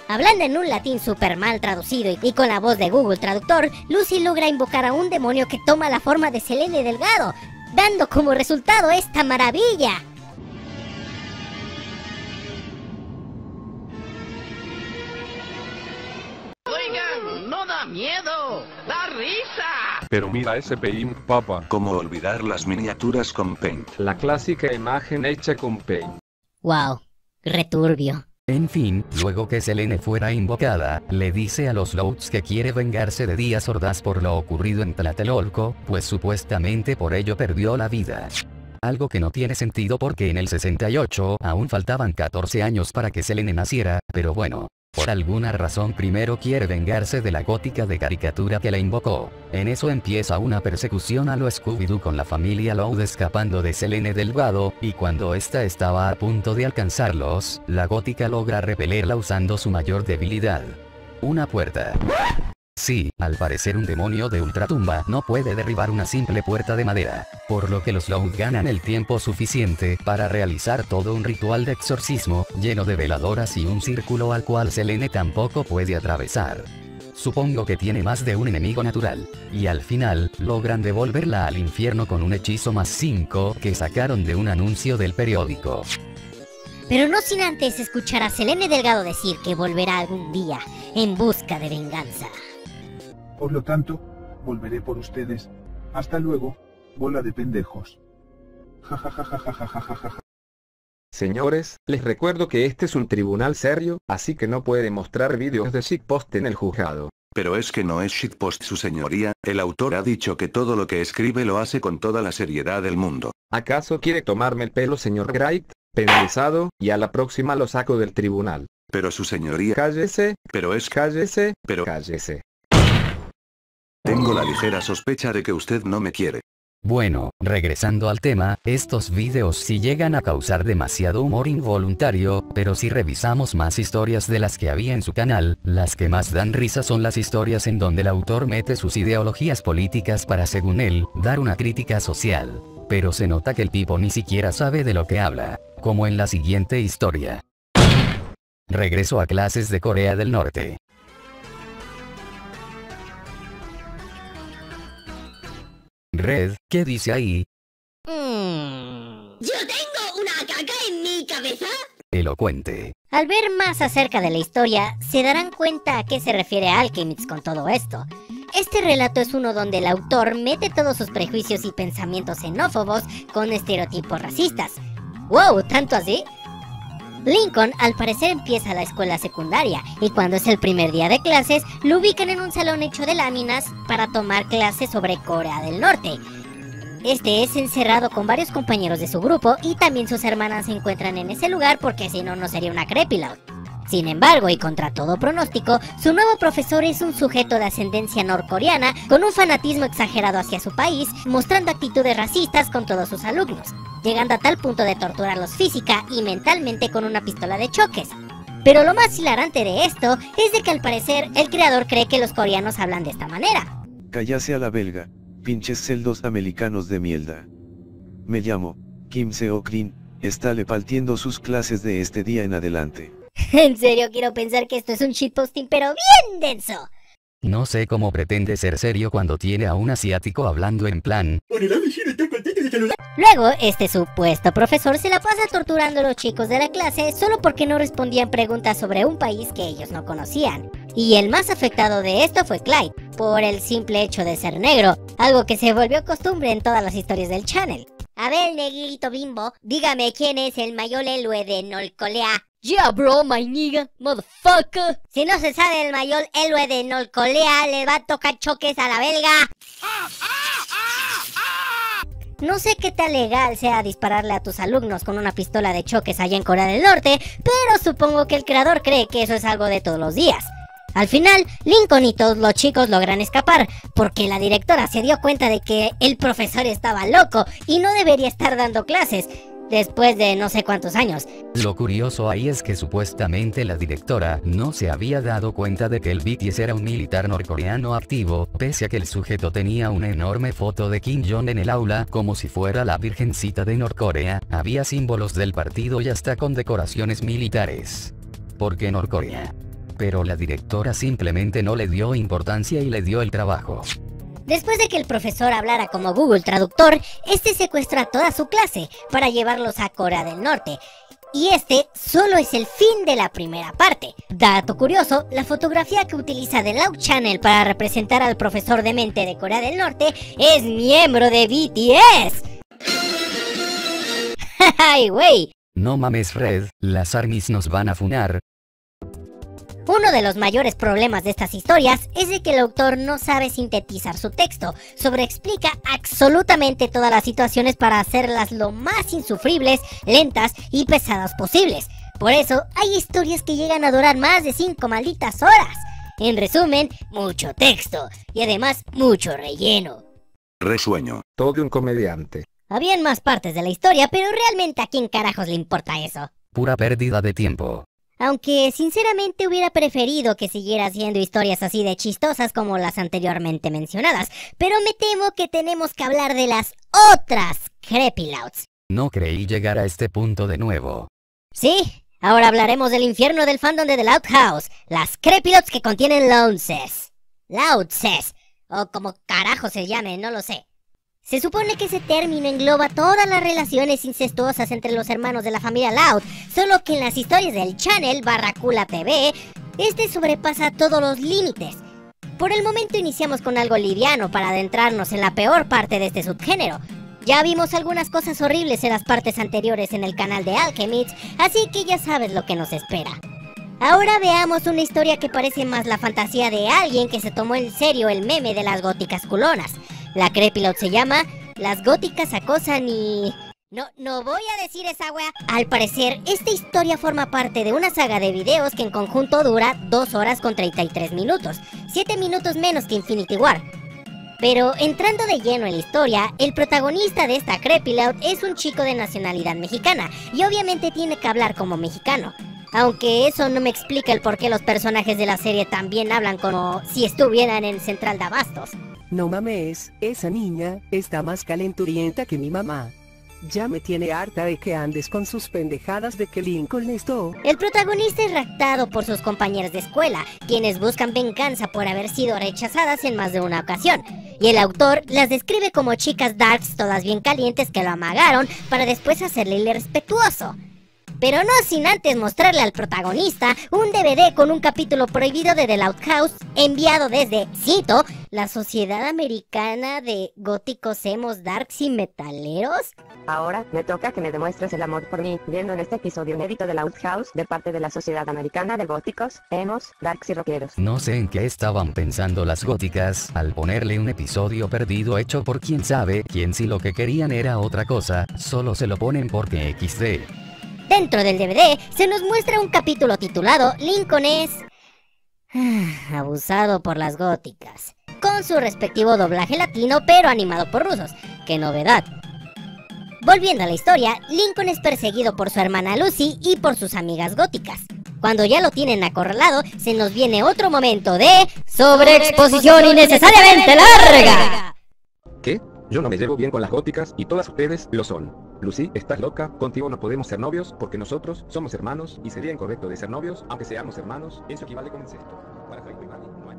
Hablando en un latín super mal traducido y con la voz de Google Traductor, Lucy logra invocar a un demonio que toma la forma de Selene Delgado, dando como resultado esta maravilla. ¡No da miedo! ¡Da risa! Pero mira ese paint, papá. ¿Cómo olvidar las miniaturas con Paint? La clásica imagen hecha con Paint. Wow, returbio. En fin, luego que Selene fuera invocada, le dice a los Louds que quiere vengarse de Díaz Ordaz por lo ocurrido en Tlatelolco, pues supuestamente por ello perdió la vida. Algo que no tiene sentido porque en el 68 aún faltaban 14 años para que Selene naciera, pero bueno. Por alguna razón primero quiere vengarse de la gótica de caricatura que la invocó. En eso empieza una persecución a lo Scooby-Doo con la familia Loud escapando de Selene Delgado, y cuando esta estaba a punto de alcanzarlos, la gótica logra repelerla usando su mayor debilidad: una puerta. Sí, al parecer un demonio de ultratumba no puede derribar una simple puerta de madera, por lo que los Loud ganan el tiempo suficiente para realizar todo un ritual de exorcismo, lleno de veladoras y un círculo al cual Selene tampoco puede atravesar. Supongo que tiene más de un enemigo natural, y al final, logran devolverla al infierno con un hechizo más 5 que sacaron de un anuncio del periódico. Pero no sin antes escuchar a Selene Delgado decir que volverá algún día en busca de venganza. Por lo tanto, volveré por ustedes. Hasta luego, bola de pendejos. Ja. Señores, les recuerdo que este es un tribunal serio, así que no puede mostrar vídeos de shitpost en el juzgado. Pero es que no es shitpost su señoría, el autor ha dicho que todo lo que escribe lo hace con toda la seriedad del mundo. ¿Acaso quiere tomarme el pelo, señor Wright? Penalizado, y a la próxima lo saco del tribunal. Pero su señoría... Cállese, Pero es... cállese, Pero... cállese. Tengo la ligera sospecha de que usted no me quiere. Bueno, regresando al tema, estos videos sí llegan a causar demasiado humor involuntario, pero si revisamos más historias de las que había en su canal, las que más dan risa son las historias en donde el autor mete sus ideologías políticas para, según él, dar una crítica social. Pero se nota que el tipo ni siquiera sabe de lo que habla, como en la siguiente historia. Regreso a clases de Corea del Norte. Red, ¿qué dice ahí? ¿Yo tengo una caca en mi cabeza? Elocuente. Al ver más acerca de la historia, se darán cuenta a qué se refiere Alchemist con todo esto. Este relato es uno donde el autor mete todos sus prejuicios y pensamientos xenófobos con estereotipos racistas. ¡Wow! ¿Tanto así? Lincoln al parecer empieza la escuela secundaria y cuando es el primer día de clases lo ubican en un salón hecho de láminas para tomar clases sobre Corea del Norte. Este es encerrado con varios compañeros de su grupo y también sus hermanas se encuentran en ese lugar porque si no, no sería una creepyloud. Sin embargo, y contra todo pronóstico, su nuevo profesor es un sujeto de ascendencia norcoreana con un fanatismo exagerado hacia su país, mostrando actitudes racistas con todos sus alumnos, llegando a tal punto de torturarlos física y mentalmente con una pistola de choques. Pero lo más hilarante de esto es de que al parecer el creador cree que los coreanos hablan de esta manera. Cállase a la belga, pinches celdos americanos de mierda. Me llamo Kim Seo-Krin, está repartiendo sus clases de este día en adelante. En serio quiero pensar que esto es un shitposting pero bien denso. No sé cómo pretende ser serio cuando tiene a un asiático hablando en plan. Luego, este supuesto profesor se la pasa torturando a los chicos de la clase solo porque no respondían preguntas sobre un país que ellos no conocían. Y el más afectado de esto fue Clyde, por el simple hecho de ser negro, algo que se volvió costumbre en todas las historias del channel. A ver, negrito bimbo, dígame quién es el mayor héroe de Norcorea. Yeah, bro, my nigga, motherfucker. Si no se sabe el mayor héroe de Norcorea, le va a tocar choques a la belga. No sé qué tan legal sea dispararle a tus alumnos con una pistola de choques allá en Corea del Norte, pero supongo que el creador cree que eso es algo de todos los días. Al final, Lincoln y todos los chicos logran escapar, porque la directora se dio cuenta de que el profesor estaba loco y no debería estar dando clases, después de no sé cuántos años. Lo curioso ahí es que supuestamente la directora no se había dado cuenta de que el BTS era un militar norcoreano activo, pese a que el sujeto tenía una enorme foto de Kim Jong en el aula como si fuera la virgencita de Norcorea, había símbolos del partido y hasta condecoraciones militares. ¿Por qué Norcorea? Pero la directora simplemente no le dio importancia y le dio el trabajo. Después de que el profesor hablara como Google Traductor, este secuestró a toda su clase para llevarlos a Corea del Norte. Y este solo es el fin de la primera parte. Dato curioso, la fotografía que utiliza The Loud Channel para representar al profesor demente de Corea del Norte es miembro de BTS. ¡Ay, güey! No mames Red, las armies nos van a funar. Uno de los mayores problemas de estas historias es de que el autor no sabe sintetizar su texto, sobreexplica absolutamente todas las situaciones para hacerlas lo más insufribles, lentas y pesadas posibles. Por eso, hay historias que llegan a durar más de 5 malditas horas. En resumen, mucho texto y además mucho relleno. Resueño. Todo un comediante. Habían más partes de la historia, pero realmente ¿a quién carajos le importa eso? Pura pérdida de tiempo. Aunque sinceramente hubiera preferido que siguiera haciendo historias así de chistosas como las anteriormente mencionadas, pero me temo que tenemos que hablar de las otras creepylouds. No creí llegar a este punto de nuevo. Sí, ahora hablaremos del infierno del fandom de The Loud House, las creepylouds que contienen loudses. Loudses, o como carajo se llame, no lo sé. Se supone que ese término engloba todas las relaciones incestuosas entre los hermanos de la familia Loud, solo que en las historias del channel Barracuda TV, este sobrepasa todos los límites. Por el momento iniciamos con algo liviano para adentrarnos en la peor parte de este subgénero. Ya vimos algunas cosas horribles en las partes anteriores en el canal de Alchemist, así que ya sabes lo que nos espera. Ahora veamos una historia que parece más la fantasía de alguien que se tomó en serio el meme de las góticas culonas. La creepyload se llama Las góticas acosan y... No voy a decir esa wea. Al parecer, esta historia forma parte de una saga de videos que en conjunto dura 2 horas con 33 minutos, 7 minutos menos que Infinity War. Pero entrando de lleno en la historia, el protagonista de esta creepyload es un chico de nacionalidad mexicana y obviamente tiene que hablar como mexicano. Aunque eso no me explica el por qué los personajes de la serie también hablan como si estuvieran en Central de Abastos. No mames, esa niña está más calenturienta que mi mamá. Ya me tiene harta de que andes con sus pendejadas de que Lincoln esto. El protagonista es raptado por sus compañeros de escuela, quienes buscan venganza por haber sido rechazadas en más de una ocasión. Y el autor las describe como chicas darks todas bien calientes que lo amagaron para después hacerle irrespetuoso. Pero no sin antes mostrarle al protagonista un DVD con un capítulo prohibido de The Loud House enviado desde, cito, la Sociedad Americana de Góticos Emos, Darks y Metaleros. Ahora me toca que me demuestres el amor por mí, viendo en este episodio inédito de Loud House de parte de la Sociedad Americana de Góticos, Emos, Darks y Rockeros. No sé en qué estaban pensando las góticas al ponerle un episodio perdido hecho por quién sabe quién, si lo que querían era otra cosa, solo se lo ponen porque XD. Dentro del DVD se nos muestra un capítulo titulado Lincoln es... abusado por las góticas, con su respectivo doblaje latino pero animado por rusos. ¡Qué novedad! Volviendo a la historia, Lincoln es perseguido por su hermana Lucy y por sus amigas góticas. Cuando ya lo tienen acorralado, se nos viene otro momento de... sobreexposición innecesariamente larga. ¿Qué? Yo no me llevo bien con las góticas y todas ustedes lo son. Lucy, estás loca, contigo no podemos ser novios porque nosotros somos hermanos y sería incorrecto de ser novios aunque seamos hermanos, eso equivale con incesto. Para Franco y Manny no hay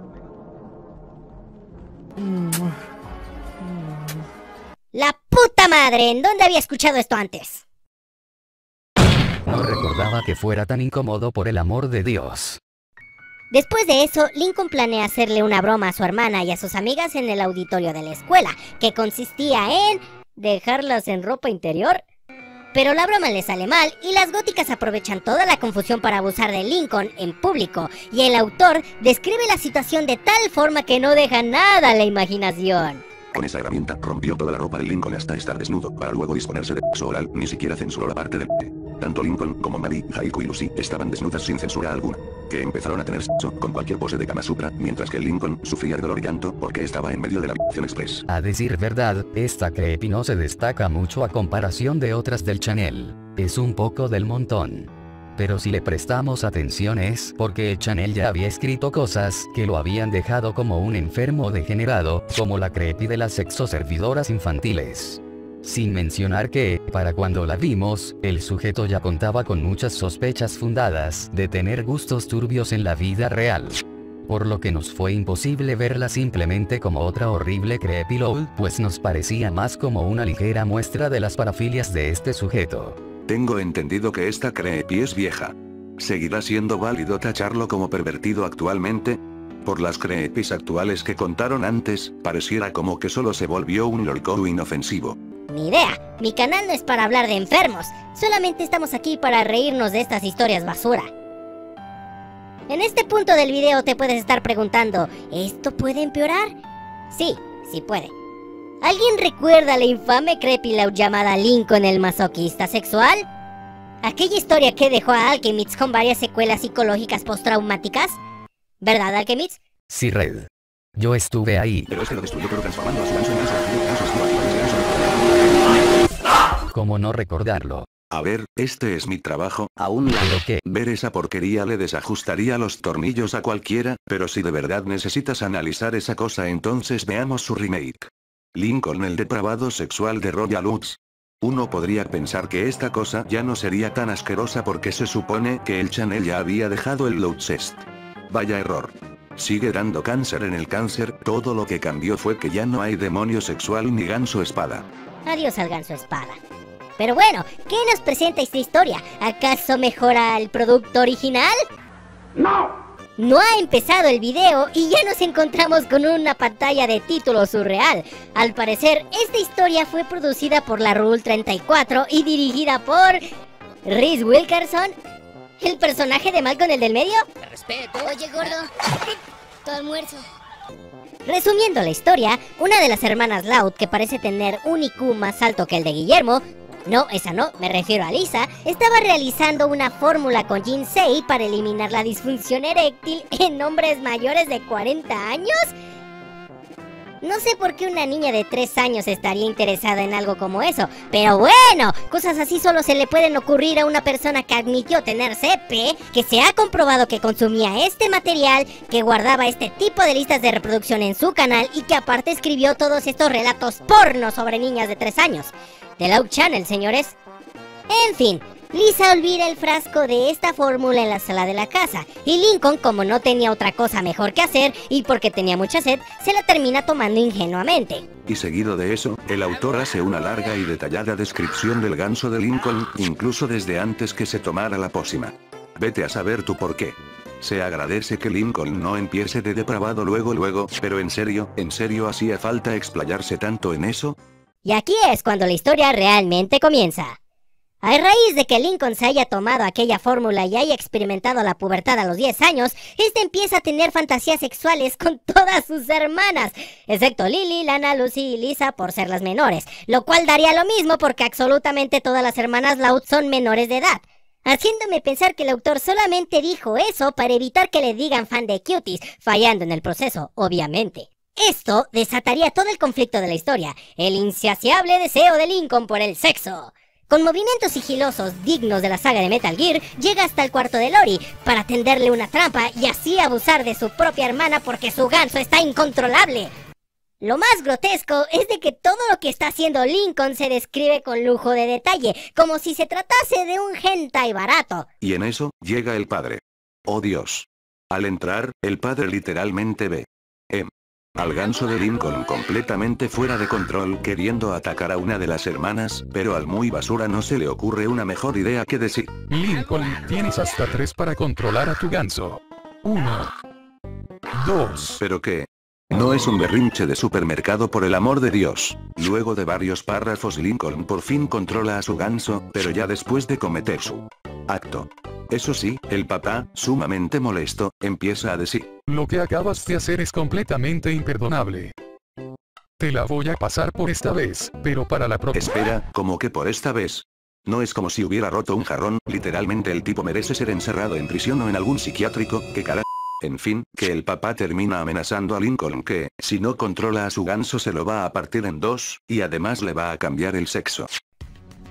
problema. ¡La puta madre! ¿En dónde había escuchado esto antes? No recordaba que fuera tan incómodo, por el amor de Dios. Después de eso, Lincoln planea hacerle una broma a su hermana y a sus amigas en el auditorio de la escuela, que consistía en... dejarlas en ropa interior. Pero la broma le sale mal y las góticas aprovechan toda la confusión para abusar de Lincoln en público, y el autor describe la situación de tal forma que no deja nada a la imaginación. Con esa herramienta rompió toda la ropa de Lincoln hasta estar desnudo, para luego disponerse de sexo oral, ni siquiera censuró la parte del p. Tanto Lincoln como Marie, Haiku y Lucy estaban desnudas sin censura alguna, que empezaron a tener sexo con cualquier pose de Kama Sutra, mientras que Lincoln sufría de dolor y llanto porque estaba en medio de la habitación express. A decir verdad, esta creepy no se destaca mucho a comparación de otras del channel. Es un poco del montón. Pero si le prestamos atención es porque el channel ya había escrito cosas que lo habían dejado como un enfermo degenerado, como la creepy de las sexoservidoras infantiles. Sin mencionar que, para cuando la vimos, el sujeto ya contaba con muchas sospechas fundadas de tener gustos turbios en la vida real. Por lo que nos fue imposible verla simplemente como otra horrible creepyload, pues nos parecía más como una ligera muestra de las parafilias de este sujeto. Tengo entendido que esta creepy es vieja. ¿Seguirá siendo válido tacharlo como pervertido actualmente? Por las creepys actuales que contaron antes, pareciera como que solo se volvió un lolco inofensivo. Ni idea, mi canal no es para hablar de enfermos, solamente estamos aquí para reírnos de estas historias basura. En este punto del video te puedes estar preguntando, ¿esto puede empeorar? Sí, sí puede. ¿Alguien recuerda la infame creepyload llamada Lincoln el masoquista sexual? Aquella historia que dejó a Alchemist con varias secuelas psicológicas postraumáticas. ¿Verdad, Alchemist? Sí, Red. Yo estuve ahí. Pero es que lo destruyó todo transformando a su ganso en ganso. ¿Cómo no recordarlo? A ver, este es mi trabajo. Aún ¿pero qué? Ver esa porquería le desajustaría los tornillos a cualquiera, pero si de verdad necesitas analizar esa cosa, entonces veamos su remake. Lincoln el depravado sexual de Royal Woods. Uno podría pensar que esta cosa ya no sería tan asquerosa porque se supone que el channel ya había dejado el Loudcest. Vaya error. Sigue dando cáncer en el cáncer, todo lo que cambió fue que ya no hay demonio sexual ni ganso espada. Adiós al ganso espada. Pero bueno, ¿qué nos presenta esta historia? ¿Acaso mejora el producto original? ¡No! No ha empezado el video y ya nos encontramos con una pantalla de título surreal. Al parecer, esta historia fue producida por la Rule 34 y dirigida por Reese Wilkerson. ¿El personaje de Malcolm, el del medio? Te respeto. Oye, gordo, tu almuerzo. Resumiendo la historia, una de las hermanas Loud, que parece tener un IQ más alto que el de Guillermo, no, esa no, me refiero a Lisa, estaba realizando una fórmula con Jinsei para eliminar la disfunción eréctil en hombres mayores de 40 años. No sé por qué una niña de 3 años estaría interesada en algo como eso, pero bueno, cosas así solo se le pueden ocurrir a una persona que admitió tener CP, que se ha comprobado que consumía este material, que guardaba este tipo de listas de reproducción en su canal y que aparte escribió todos estos relatos porno sobre niñas de 3 años. The Loud Channel, señores. En fin, Lisa olvida el frasco de esta fórmula en la sala de la casa, y Lincoln, como no tenía otra cosa mejor que hacer y porque tenía mucha sed, se la termina tomando ingenuamente. Y seguido de eso, el autor hace una larga y detallada descripción del ganso de Lincoln, incluso desde antes que se tomara la pócima. Vete a saber tú por qué. Se agradece que Lincoln no empiece de depravado luego, pero ¿en serio hacía falta explayarse tanto en eso? Y aquí es cuando la historia realmente comienza. A raíz de que Lincoln se haya tomado aquella fórmula y haya experimentado la pubertad a los 10 años, este empieza a tener fantasías sexuales con todas sus hermanas, excepto Lily, Lana, Lucy y Lisa por ser las menores, lo cual daría lo mismo porque absolutamente todas las hermanas Loud son menores de edad, haciéndome pensar que el autor solamente dijo eso para evitar que le digan fan de cuties, fallando en el proceso, obviamente. Esto desataría todo el conflicto de la historia, el insaciable deseo de Lincoln por el sexo. Con movimientos sigilosos dignos de la saga de Metal Gear, llega hasta el cuarto de Lori para tenderle una trampa y así abusar de su propia hermana porque su ganso está incontrolable. Lo más grotesco es de que todo lo que está haciendo Lincoln se describe con lujo de detalle, como si se tratase de un hentai barato. Y en eso, llega el padre. ¡Oh Dios! Al entrar, el padre literalmente ve al ganso de Lincoln completamente fuera de control queriendo atacar a una de las hermanas, pero al muy basura no se le ocurre una mejor idea que decir: Lincoln, tienes hasta 3 para controlar a tu ganso. 1, 2. ¿Pero qué? No es un berrinche de supermercado, por el amor de Dios. Luego de varios párrafos, Lincoln por fin controla a su ganso, pero ya después de cometer su acto. Eso sí, el papá, sumamente molesto, empieza a decir: lo que acabas de hacer es completamente imperdonable. Te la voy a pasar por esta vez, pero para la próxima... Espera, ¿cómo que por esta vez? No es como si hubiera roto un jarrón, literalmente el tipo merece ser encerrado en prisión o en algún psiquiátrico, ¿qué carajo? En fin, que el papá termina amenazando a Lincoln que, si no controla a su ganso se lo va a partir en 2, y además le va a cambiar el sexo.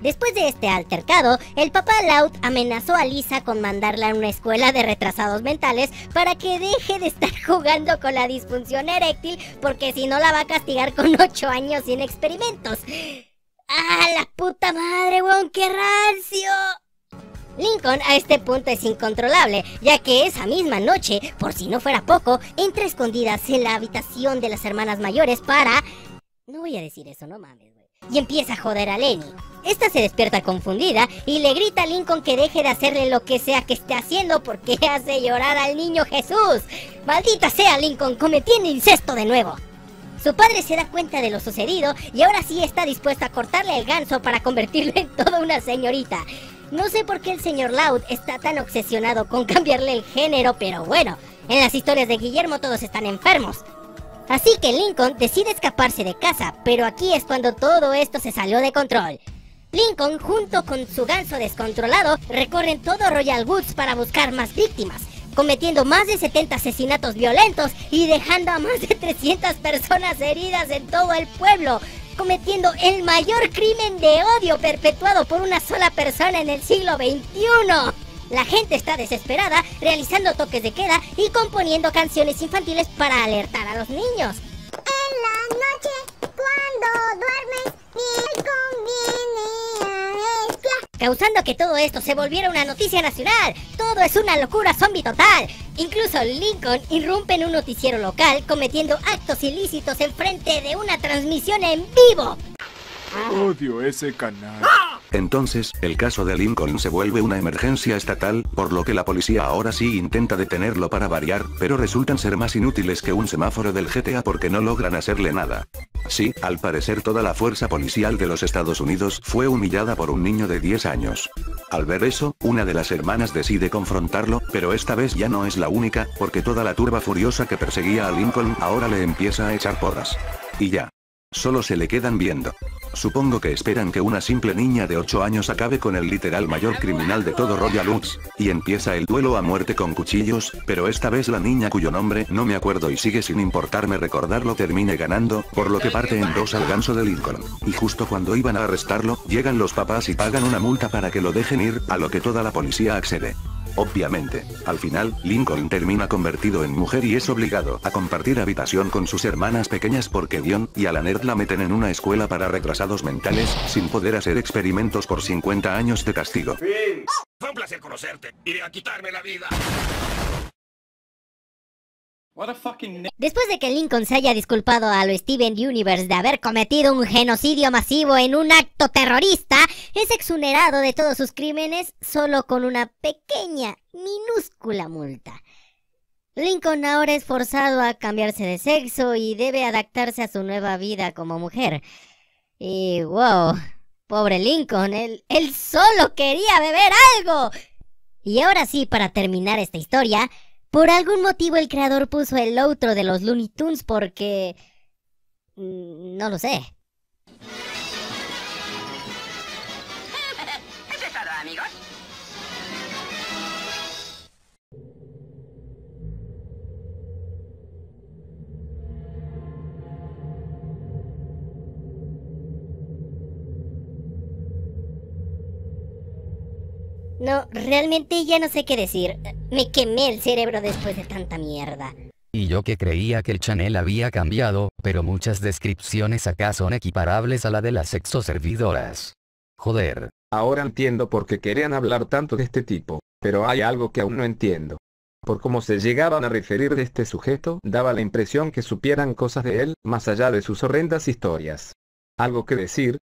Después de este altercado, el papá Loud amenazó a Lisa con mandarla a una escuela de retrasados mentales para que deje de estar jugando con la disfunción eréctil, porque si no la va a castigar con 8 años sin experimentos. ¡Ah, la puta madre, weón! ¡Qué rancio! Lincoln a este punto es incontrolable, ya que esa misma noche, por si no fuera poco, entra a escondidas en la habitación de las hermanas mayores para... No voy a decir eso, no mames, güey. Y empieza a joder a Lenny. Esta se despierta confundida y le grita a Lincoln que deje de hacerle lo que sea que esté haciendo porque hace llorar al niño Jesús. ¡Maldita sea, Lincoln, cometiendo incesto de nuevo! Su padre se da cuenta de lo sucedido y ahora sí está dispuesto a cortarle el ganso para convertirlo en toda una señorita. No sé por qué el señor Loud está tan obsesionado con cambiarle el género, pero bueno, en las historias de Guillermo todos están enfermos. Así que Lincoln decide escaparse de casa, pero aquí es cuando todo esto se salió de control. Lincoln, junto con su ganso descontrolado, recorren todo Royal Woods para buscar más víctimas, cometiendo más de 70 asesinatos violentos y dejando a más de 300 personas heridas en todo el pueblo, cometiendo el mayor crimen de odio perpetuado por una sola persona en el siglo XXI. La gente está desesperada, realizando toques de queda y componiendo canciones infantiles para alertar a los niños. En la noche, cuando duermes, bien conviene a espiar. Causando que todo esto se volviera una noticia nacional. Todo es una locura zombie total. Incluso Lincoln irrumpe en un noticiero local, cometiendo actos ilícitos en frente de una transmisión en vivo. Odio ese canal. Entonces, el caso de Lincoln se vuelve una emergencia estatal, por lo que la policía ahora sí intenta detenerlo para variar, pero resultan ser más inútiles que un semáforo del GTA porque no logran hacerle nada. Sí, al parecer toda la fuerza policial de los Estados Unidos fue humillada por un niño de 10 años. Al ver eso, una de las hermanas decide confrontarlo, pero esta vez ya no es la única, porque toda la turba furiosa que perseguía a Lincoln ahora le empieza a echar porras. Y ya. Solo se le quedan viendo. Supongo que esperan que una simple niña de 8 años acabe con el literal mayor criminal de todo Royal Oaks, y empieza el duelo a muerte con cuchillos, pero esta vez la niña cuyo nombre no me acuerdo y sigue sin importarme recordarlo termine ganando, por lo que parte en dos al ganso de Lincoln. Y justo cuando iban a arrestarlo, llegan los papás y pagan una multa para que lo dejen ir, a lo que toda la policía accede. Obviamente, al final, Lincoln termina convertido en mujer y es obligado a compartir habitación con sus hermanas pequeñas porque Dion y a la nerd la meten en una escuela para retrasados mentales, sin poder hacer experimentos por 50 años de castigo. Fin. Fue un placer conocerte. Iré a quitarme la vida. Después de que Lincoln se haya disculpado a lo Steven Universe de haber cometido un genocidio masivo en un acto terrorista, es exonerado de todos sus crímenes solo con una pequeña, minúscula multa. Lincoln ahora es forzado a cambiarse de sexo y debe adaptarse a su nueva vida como mujer. Y wow, pobre Lincoln, él solo quería beber algo. Y ahora sí, para terminar esta historia, por algún motivo el creador puso el outro de los Looney Tunes porque... no lo sé. ¿Eso es todo, amigos? No, realmente ya no sé qué decir. Me quemé el cerebro después de tanta mierda. Y yo que creía que el channel había cambiado, pero muchas descripciones acá son equiparables a la de las sexoservidoras. Joder. Ahora entiendo por qué querían hablar tanto de este tipo, pero hay algo que aún no entiendo. Por cómo se llegaban a referir de este sujeto, daba la impresión que supieran cosas de él, más allá de sus horrendas historias. ¿Algo que decir?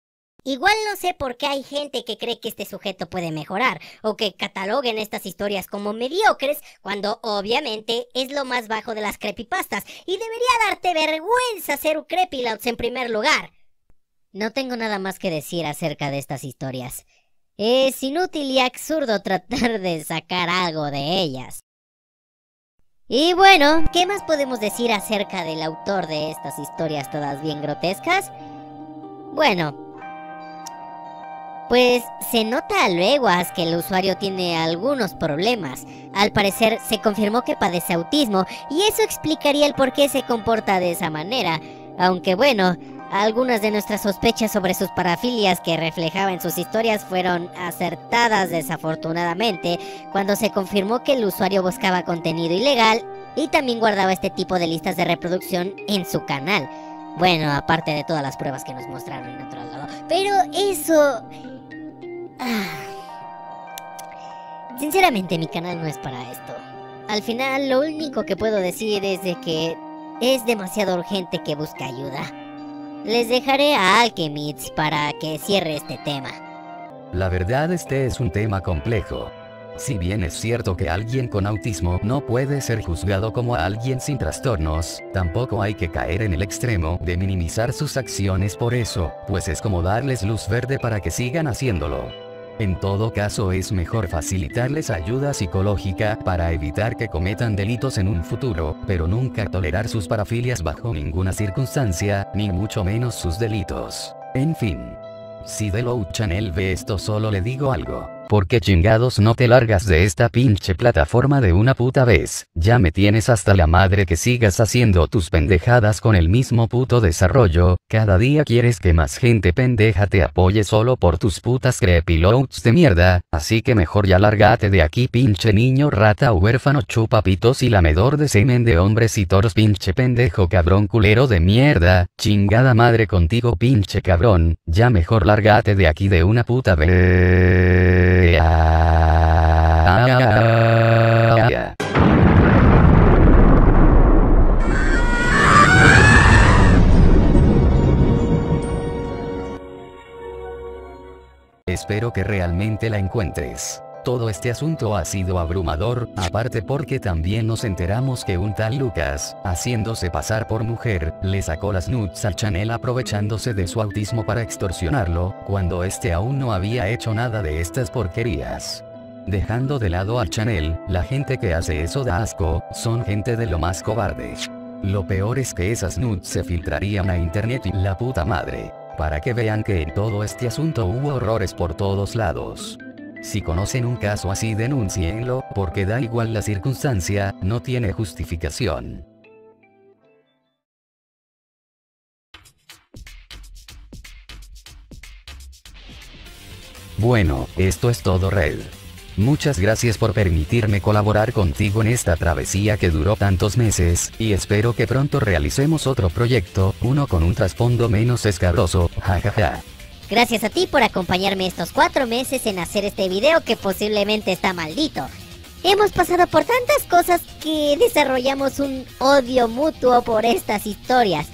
Igual no sé por qué hay gente que cree que este sujeto puede mejorar, o que cataloguen estas historias como mediocres, cuando obviamente es lo más bajo de las creepypastas, y debería darte vergüenza ser un creepyloads en primer lugar. No tengo nada más que decir acerca de estas historias. Es inútil y absurdo tratar de sacar algo de ellas. Y bueno, ¿qué más podemos decir acerca del autor de estas historias todas bien grotescas? Bueno, pues se nota a leguas que el usuario tiene algunos problemas. Al parecer se confirmó que padece autismo y eso explicaría el por qué se comporta de esa manera. Aunque bueno, algunas de nuestras sospechas sobre sus parafilias que reflejaba en sus historias fueron acertadas desafortunadamente cuando se confirmó que el usuario buscaba contenido ilegal y también guardaba este tipo de listas de reproducción en su canal. Bueno, aparte de todas las pruebas que nos mostraron en otro lado. Pero eso... sinceramente mi canal no es para esto. Al final lo único que puedo decir es de que es demasiado urgente que busque ayuda. Les dejaré a Alchemits para que cierre este tema. La verdad este es un tema complejo. Si bien es cierto que alguien con autismo no puede ser juzgado como alguien sin trastornos, tampoco hay que caer en el extremo de minimizar sus acciones por eso, pues es como darles luz verde para que sigan haciéndolo. En todo caso es mejor facilitarles ayuda psicológica para evitar que cometan delitos en un futuro, pero nunca tolerar sus parafilias bajo ninguna circunstancia, ni mucho menos sus delitos. En fin. Si The Loud Channel ve esto solo le digo algo. ¿Por qué chingados no te largas de esta pinche plataforma de una puta vez? Ya me tienes hasta la madre que sigas haciendo tus pendejadas con el mismo puto desarrollo. Cada día quieres que más gente pendeja te apoye solo por tus putas creepyloads de mierda. Así que mejor ya lárgate de aquí, pinche niño rata huérfano chupapitos y lamedor de semen de hombres y toros, pinche pendejo cabrón culero de mierda. Chingada madre contigo, pinche cabrón. Ya mejor lárgate de aquí de una puta vez. espero que realmente la encuentres. Todo este asunto ha sido abrumador, aparte porque también nos enteramos que un tal Lucas, haciéndose pasar por mujer, le sacó las nudes al Chanel aprovechándose de su autismo para extorsionarlo, cuando este aún no había hecho nada de estas porquerías. Dejando de lado al Chanel, la gente que hace eso da asco, son gente de lo más cobarde. Lo peor es que esas nudes se filtrarían a internet y la puta madre. Para que vean que en todo este asunto hubo horrores por todos lados. Si conocen un caso así, denúncienlo, porque da igual la circunstancia, no tiene justificación. Bueno, esto es todo, Red. Muchas gracias por permitirme colaborar contigo en esta travesía que duró tantos meses, y espero que pronto realicemos otro proyecto, uno con un trasfondo menos escabroso, jajaja. Gracias a ti por acompañarme estos 4 meses en hacer este video que posiblemente está maldito. Hemos pasado por tantas cosas que desarrollamos un odio mutuo por estas historias.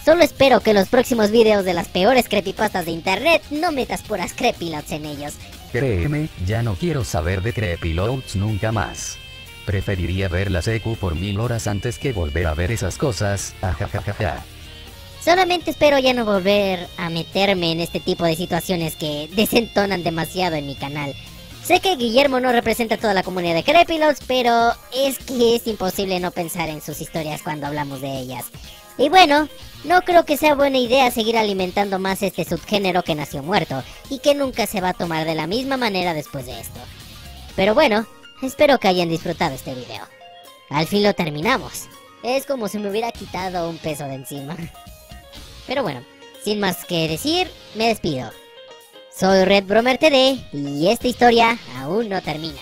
Solo espero que los próximos videos de las peores creepypastas de internet no metas puras creepyloads en ellos. Créeme, ya no quiero saber de creepyloads nunca más. Preferiría ver la secu por 1000 horas antes que volver a ver esas cosas, ajajajaja. Solamente espero ya no volver a meterme en este tipo de situaciones que desentonan demasiado en mi canal. Sé que Guillermo no representa a toda la comunidad de creepyloads, pero es que es imposible no pensar en sus historias cuando hablamos de ellas. Y bueno, no creo que sea buena idea seguir alimentando más este subgénero que nació muerto y que nunca se va a tomar de la misma manera después de esto. Pero bueno, espero que hayan disfrutado este video. Al fin lo terminamos. Es como si me hubiera quitado un peso de encima. Pero bueno, sin más que decir, me despido. Soy Red Bromer TD y esta historia aún no termina.